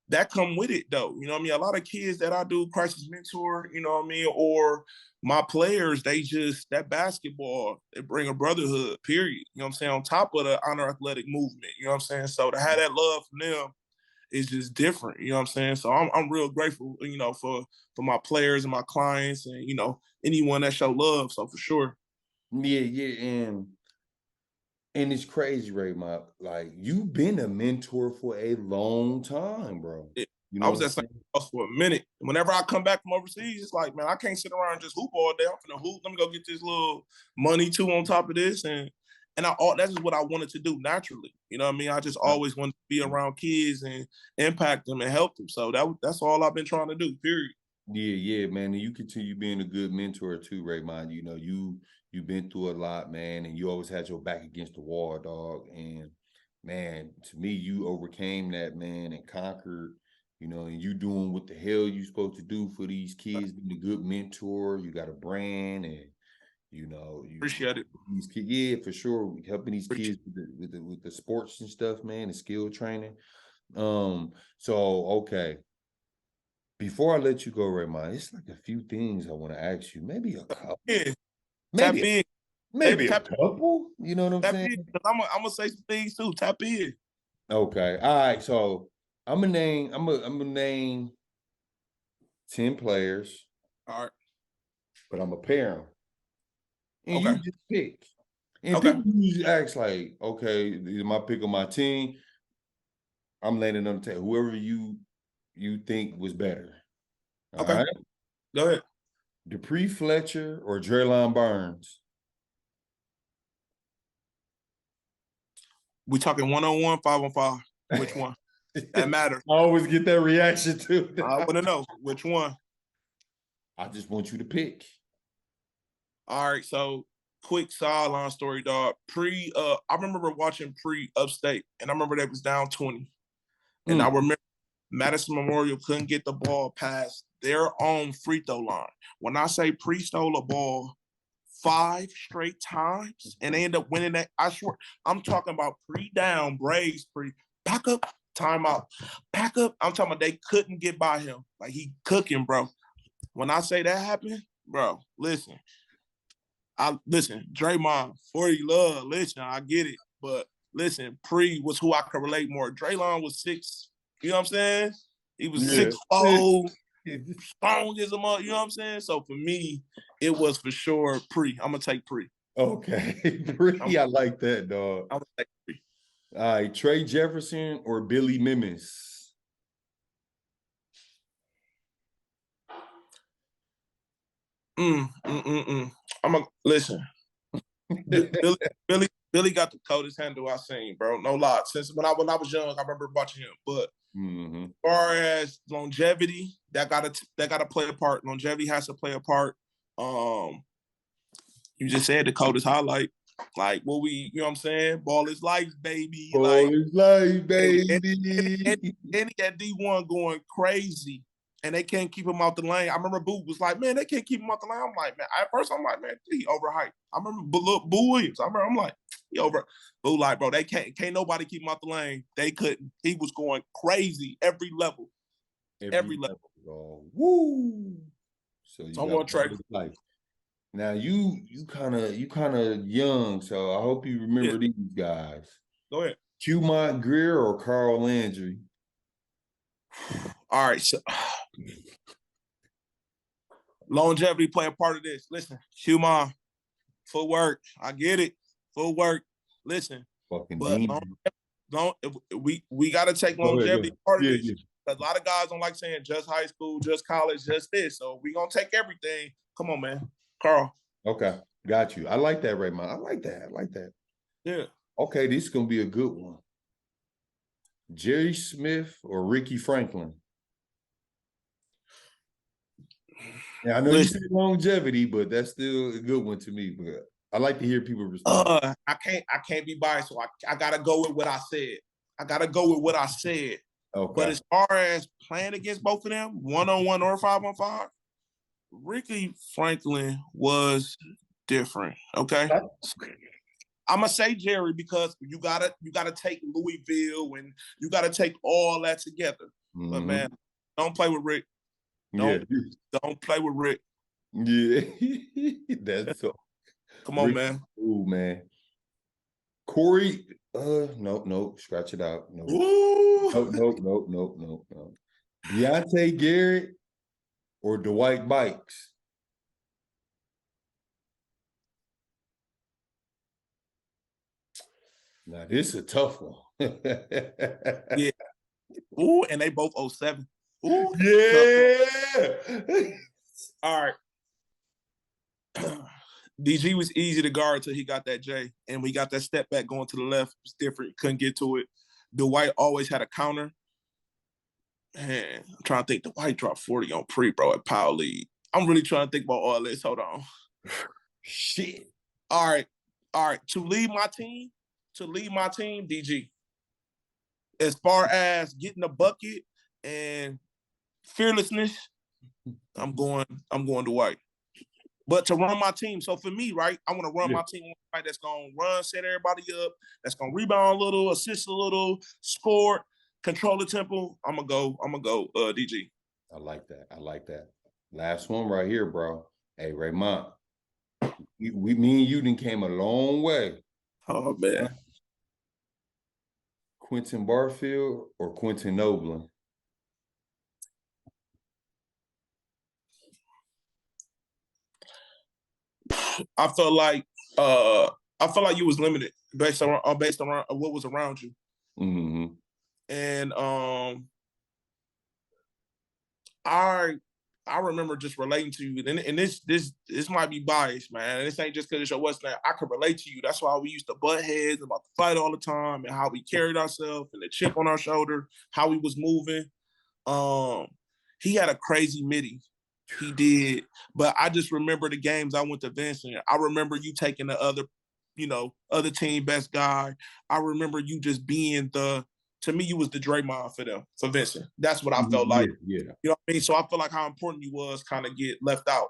that come with it though. You know what I mean? A lot of kids that I do crisis mentor, you know what I mean? Or my players, that basketball, they bring a brotherhood, period. You know what I'm saying? On top of the Honor Athletic movement, you know what I'm saying? So to have that love from them is just different, you know what I'm saying? So I'm real grateful, for my players and my clients and, anyone that show love. So for sure. Yeah. And it's crazy, Raymond. Like you've been a mentor for a long time, bro. I was at St. House for a minute. Whenever I come back from overseas, it's like, man, I can't sit around and just hoop all day. I'm finna hoop. Let me go get this little money too on top of this, and that's just what I wanted to do naturally. You know what I mean? I just always wanted to be around kids and impact them and help them. So that's all I've been trying to do. Period. Yeah, man. And you continue being a good mentor too, Raymond. You've been through a lot, man, and you always had your back against the wall, dog. And man, to me, you overcame that, man, and conquered, and you doing what the hell you supposed to do for these kids, being a good mentor. You got a brand and you appreciate it. These kids, yeah, for sure. Helping these kids with the sports and stuff, man, and skill training. So okay. Before I let you go, Raymond, it's like a few things I want to ask you. Maybe a couple. Yeah. Maybe, tap in. maybe a couple. You know what I'm tap saying? In, I'm gonna say some things too. Tap in. Okay. All right. So I'm gonna name 10 players. All right. But I'm a pair them. And okay. you just pick. And okay. people usually ask, like, okay, am I picking my team? I'm letting them tell whoever you think was better. All okay. right? Go ahead. Dupree Fletcher or Draylon Burns? We talking 1-on-1, 5-on-5. Which one? That matters. I always get that reaction too. I want to know which one. I just want you to pick. All right, so quick sideline story, dog. I remember watching upstate, and I remember they was down 20. And I remember Madison Memorial couldn't get the ball past their own free throw line. When I say stole a ball 5 straight times and they end up winning that, I swear, I'm talking about down, Braves, back up, timeout, back up. I'm talking about they couldn't get by him. Like he cooking, bro. When I say that happened, bro, listen, Draymond, 40 love, listen, I get it. But listen, was who I could relate more. Draylon was 6, you know what I'm saying? He was 6'4", strong as a mother, you know what I'm saying? So for me, it was for sure I'm gonna take Okay. I like that, dog. I'm gonna take All right, Trey Jefferson or Billy Mimis? I'm gonna listen. Billy got the coldest handle I seen, bro. No lie. Since when I was young, I remember watching him. But as far as longevity, that gotta play a part. Longevity has to play a part. You just said the coldest highlight. Like what we, you know what I'm saying? Ball is life, baby. Ball Like is life, and, baby. and he at D1 going crazy. And they can't keep him out the lane. I remember Boo was like, man, they can't keep him out the lane. I'm like, man, at first I'm like, man, he overhyped. I remember Boo Williams. I'm like, he over. Boo like, bro, they can't nobody keep him out the lane. They couldn't. He was going crazy every level. Every level. Bro. Woo. So you So got life. Now you kind of young, so I hope you remember these guys. Go ahead. Qmont Greer or Carl Landry? All right, so longevity play a part of this. Listen, Qmont, footwork. I get it. Footwork. Listen, fucking but we got to take longevity part of this. Yeah. A lot of guys don't like saying just high school, just college, just this. So we gonna take everything. Come on, man, Carl. Okay, got you. I like that, Raymond. I like that. Yeah. Okay, this is gonna be a good one. Jerry Smith or Ricky Franklin? Yeah, I know you said longevity, but that's still a good one to me. But I like to hear people respond. I can't be biased, so I gotta go with what I said. Okay. But as far as playing against both of them, 1-on-1 or 5-on-5, Ricky Franklin was different. Okay. I'm gonna say Jerry because you gotta take Louisville and you gotta take all that together. Mm-hmm. But man, don't play with Rick. Don't play with Rick. Yeah, that's so. Come on, Rick, man. Ooh, man. Corey, no, scratch it out. No. No. Deontay Garrett or Dwight Bikes? Now, this is a tough one. Yeah. Ooh, and they both 07. Ooh. Yeah. All right. DG was easy to guard till he got that J. And we got that step back going to the left. It was different. Couldn't get to it. Dwight always had a counter. Man, I'm trying to think. Dwight dropped 40 on pre, bro, at Power League. I'm really trying to think about all this. Hold on. Shit. All right. To lead my team, DG. As far as getting a bucket and fearlessness, I'm going Dwight. But to run my team, so for me, right, I want to run my team right that's going to run, set everybody up, that's going to rebound a little, assist a little, score, control the tempo. I'm gonna go DG. I like that. Last one right here, bro. Hey, Raymond. Me and you done came a long way. Oh, man. Quentin Barfield or Quentin Noblin? I felt like you was limited based on what was around you. Mm-hmm. And I remember just relating to you, and this might be biased, man. This ain't just because it's your Westland. I could relate to you. That's why we used to butt heads about the fight all the time, and how we carried ourselves, and the chip on our shoulder, how we was moving. He had a crazy midi. He did, but I just remember the games I went to Vincent. I remember you taking the other team best guy. I remember you just being to me, you was the Draymond for Vincent. That's what I felt like. Yeah. You know what I mean? So I feel like how important you was kind of get left out.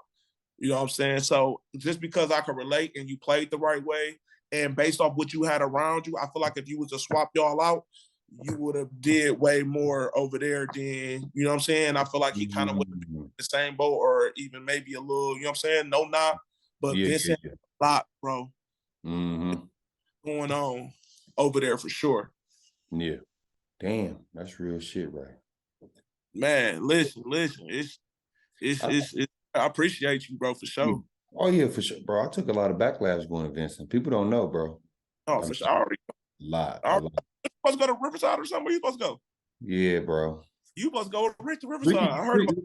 You know what I'm saying? So just because I could relate and you played the right way, and based off what you had around you, I feel like if you was to swap y'all out, you would have did way more over there than, you know what I'm saying? I feel like he kind of would have been the same boat or even maybe a little, you know what I'm saying? No knock, but Vincent, a lot, bro. Mm-hmm. Going on over there for sure. Yeah. Damn, that's real shit, right? Man, listen. It's I appreciate you, bro, for sure. Oh yeah, for sure, bro. I took a lot of backlash going to Vincent. People don't know, bro. Oh, for sure. I already lot. You supposed to go to Riverside or something? Where you supposed to go? Yeah, bro. You supposed to go with Rick to Riverside. I heard about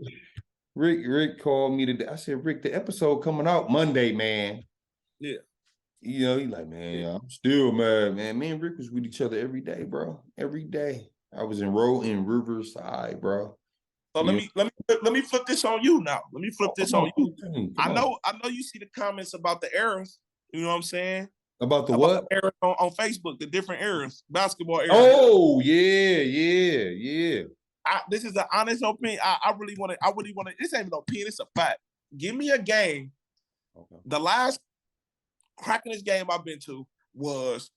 Rick called me today. I said, Rick, the episode coming out Monday, man. Yeah. You know, he's like, man, I'm still mad, man. Me and Rick was with each other every day, bro. Every day. I was enrolled in Riverside, bro. So let me flip this on you now. Let me flip this on you. I know you see the comments about the errors. You know what I'm saying? About the about what? the era on Facebook, the different eras, basketball era. Oh, yeah. This is an honest opinion. I really want to. This ain't no opinion. It's a fact. Give me a game. Okay. The last crackingest game I've been to was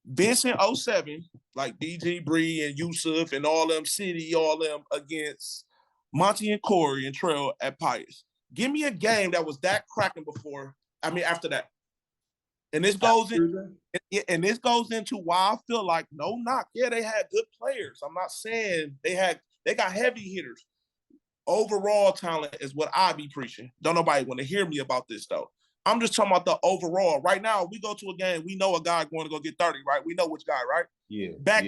Vincent 07, like DG Bree and Yusuf and all them City, all them against Monty and Corey and Trail at Pius. Give me a game that was that cracking before. I mean, after that. And this goes into why I feel like no knock. Yeah, they had good players. I'm not saying they got heavy hitters. Overall talent is what I be preaching. Don't nobody want to hear me about this though. I'm just talking about the overall. Right now, we go to a game, we know a guy going to go get 30, right? We know which guy, right? Yeah. Back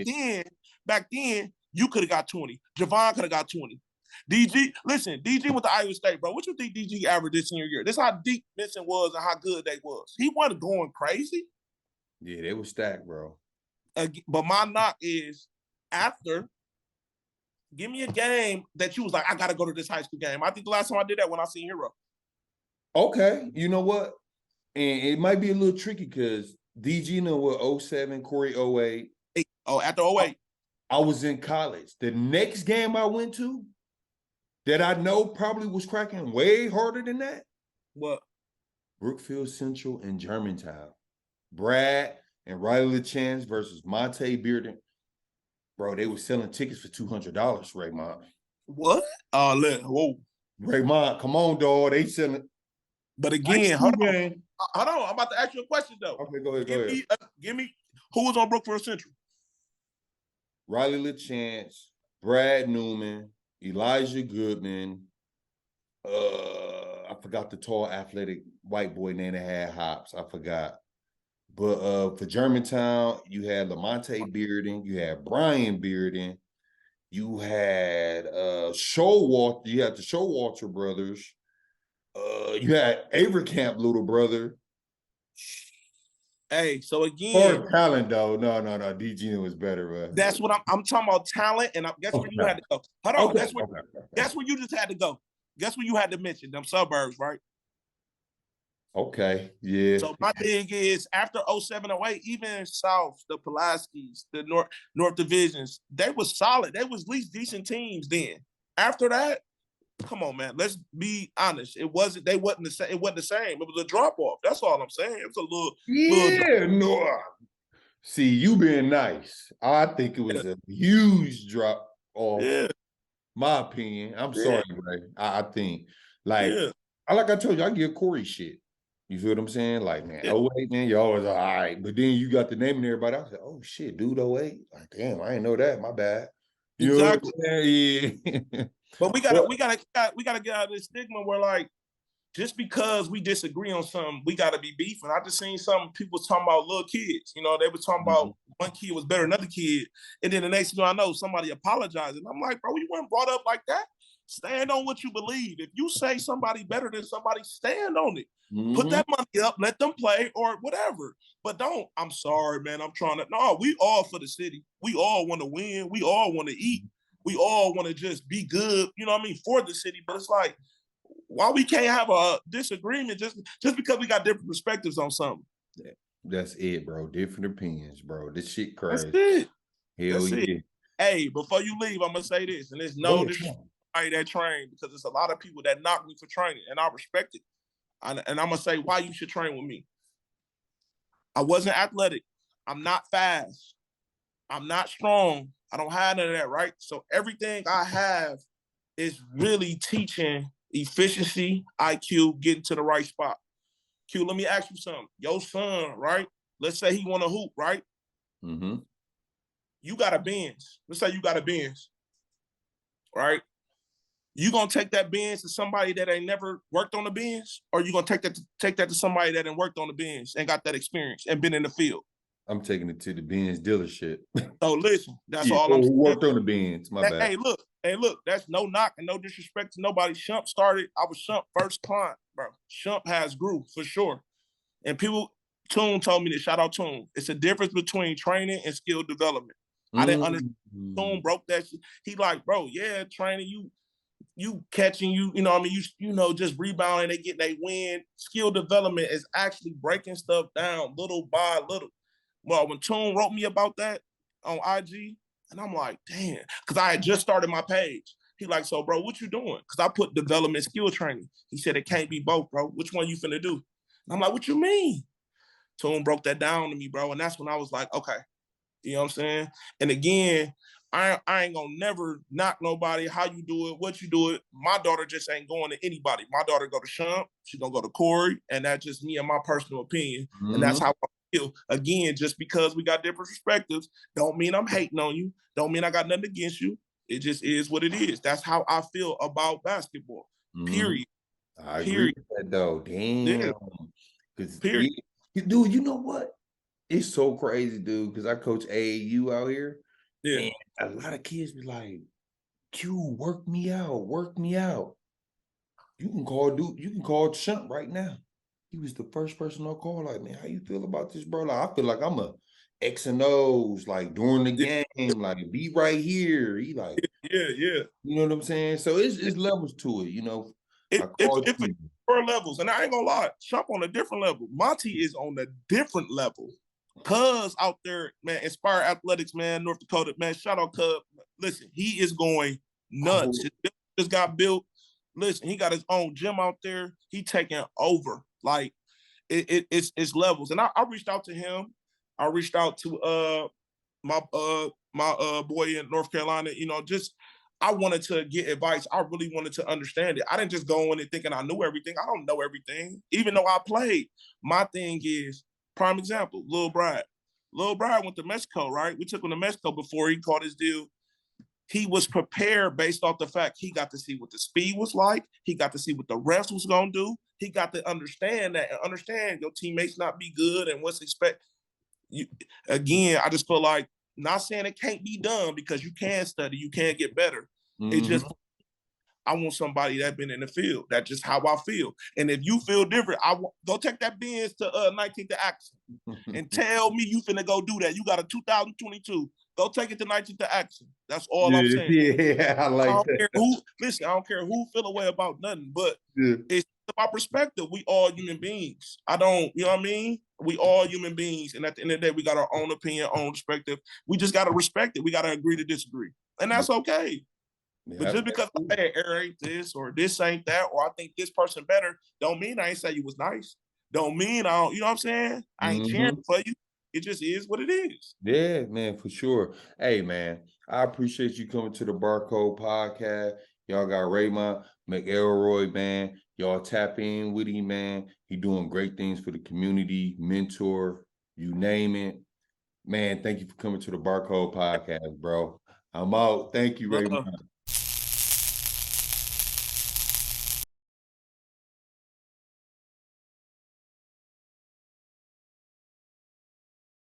then, you could have got 20. Javon could have got 20. DG went to Iowa State, bro. What you think DG averaged this senior year? This how deep Vincent was and how good they was. He wasn't going crazy. Yeah, they were stacked, bro. But my knock is after, give me a game that you was like, I got to go to this high school game. I think the last time I did that when I seen Hero. Okay, you know what? And it might be a little tricky because DG know what 07, Corey 08. After 08. I was in college. The next game I went to that I know probably was cracking way harder than that. What? Brookfield Central and Germantown. Brad and Riley LeChance versus Monte Bearden. Bro, they were selling tickets for $200, Raymont. What? Whoa. Raymont, come on, dog. They selling. But again, hold on. Game. Hold on. I'm about to ask you a question, though. Okay, go ahead. Give me who was on Brookfield Central? Riley LeChance, Brad Newman, Elijah Goodman. I forgot the tall, athletic white boy name that had hops. I forgot. But for Germantown, you had Lamonte Bearden, you had Brian Bearden, you had Showalter, you had the Showalter brothers, you had Avercamp little brother. Hey, so again, for talent though, no, DG was better, bro. That's what I'm talking about. Talent, and guess where you had to go. Hold on, guess where you just had to go. Guess where you had to mention them suburbs, right? Okay, yeah. So my thing is, after 07, 08, even South, the Pulaski's, the North Divisions, they was solid. They was at least decent teams then. After that, come on, man. Let's be honest. It wasn't the same. It wasn't the same. It was a drop off. That's all I'm saying. It was a little no. See, you being nice. I think it was a huge drop off. Yeah. My opinion. I'm sorry, Ray. I think like I told you, I give Corey shit. You feel what I'm saying? Like, man, 08, man, y'all was all right. But then you got the name and everybody. I said, oh shit, dude, 08. Like, damn, I didn't know that. My bad. You exactly. Yeah. But we gotta get out of this stigma where like just because we disagree on something, we gotta be beefing. I just seen some people talking about little kids. You know, they were talking about one kid was better than another kid, and then the next thing I know, somebody apologizing. I'm like, bro, you weren't brought up like that. Stand on what you believe. If you say somebody better than somebody, stand on it. Put that money up, let them play or whatever. But don't, I'm sorry, man. No, we all for the city. We all want to win. We all want to eat. We all want to just be good, you know what I mean, for the city. But it's like, why we can't have a disagreement just because we got different perspectives on something? Yeah, that's it, bro. Different opinions, bro. This shit crazy. That's it. Hell yeah. Hey, before you leave, I'm going to say this, and it's no disrespect that train, because there's a lot of people that knock me for training, and I respect it. And I'm going to say why you should train with me. I wasn't athletic. I'm not fast. I'm not strong. I don't have none of that, right? So everything I have is really teaching efficiency, IQ, getting to the right spot. Q, let me ask you something. Your son, right? Let's say he want to hoop, right? Mm-hmm. You got a Benz. Let's say you got a Benz, right? You gonna take that Benz to somebody that ain't never worked on the Benz, or you gonna take that to somebody that ain't worked on the Benz and got that experience and been in the field? I'm taking it to the Benz dealership. So listen, that's all I'm saying. Worked on the Benz, my bad. Hey, look, that's no knock and no disrespect to nobody. Shump started, I was Shump first client, bro. Shump has grew for sure. And people, Toon told me to shout out Toon. It's a difference between training and skill development. I didn't understand. Toon broke that shit. He like, bro, yeah, training, you catching, you know what I mean, you know, just rebounding, they get they win. Skill development is actually breaking stuff down little by little. Well, when Tune wrote me about that on IG, and I'm like, damn, because I had just started my page. He like, so bro, what you doing? Because I put development skill training. He said it can't be both, bro. Which one you finna do? And I'm like, what you mean? Tune broke that down to me, bro. And that's when I was like, okay, you know what I'm saying? And again, I ain't gonna never knock nobody, how you do it, what you do it. My daughter just ain't going to anybody. My daughter go to Shump, she gonna go to Corey, and that's just me and my personal opinion. Mm-hmm. And that's how I feel. Again, just because we got different perspectives, don't mean I'm hating on you. Don't mean I got nothing against you. It just is what it is. That's how I feel about basketball. Period. I agree with that though. Damn. Because dude, you know what? It's so crazy, dude, because I coach AAU out here. Yeah. And a lot of kids be like, Q, work me out, work me out. You can call Shump right now. He was the first person I called, like, man, how you feel about this, bro? Like, I feel like I'm a X and O's, like during the game, like be right here. He like, yeah. You know what I'm saying? So it's levels to it, you know. It's levels, and I ain't gonna lie, Shump on a different level. Monty is on a different level. Cuz out there, man, Inspire Athletics, man, North Dakota, man, shout out Cub. Listen, he is going nuts. His business just got built. Listen, he got his own gym out there. He taking over. Like it's levels. And I reached out to him. I reached out to my boy in North Carolina. You know, just I wanted to get advice. I really wanted to understand it. I didn't just go in and thinking I knew everything. I don't know everything, even though I played. My thing is, prime example, Lil Brad. Lil Brad went to Mexico, right? We took him to Mexico before he caught his deal. He was prepared based off the fact he got to see what the speed was like. He got to see what the refs was going to do. He got to understand that and understand your teammates not be good and what's expected. Again, I just feel like, not saying it can't be done because you can study, you can get better. It's just, I want somebody that been in the field. That's just how I feel. And if you feel different, go take that Benz to 19th to Action and tell me you finna go do that. You got a 2022. Go take it to 19th to Action. That's all I'm saying. Yeah, I like that. Listen, I don't care who feel a way about nothing, but it's about perspective. We all human beings. You know what I mean? We all human beings. And at the end of the day, we got our own opinion, own perspective. We just got to respect it. We got to agree to disagree. And that's okay. But just because I say air ain't this or this ain't that, or I think this person better, don't mean I ain't say you was nice. Don't mean I don't, you know what I'm saying? I ain't cheering for you. It just is what it is. Yeah, man, for sure. Hey, man, I appreciate you coming to the Barcode Podcast. Y'all got RAYMONT, McELROY, man. Y'all tap in with him, man. He doing great things for the community, mentor, you name it. Man, thank you for coming to the Barcode Podcast, bro. I'm out. Thank you, RAYMONT.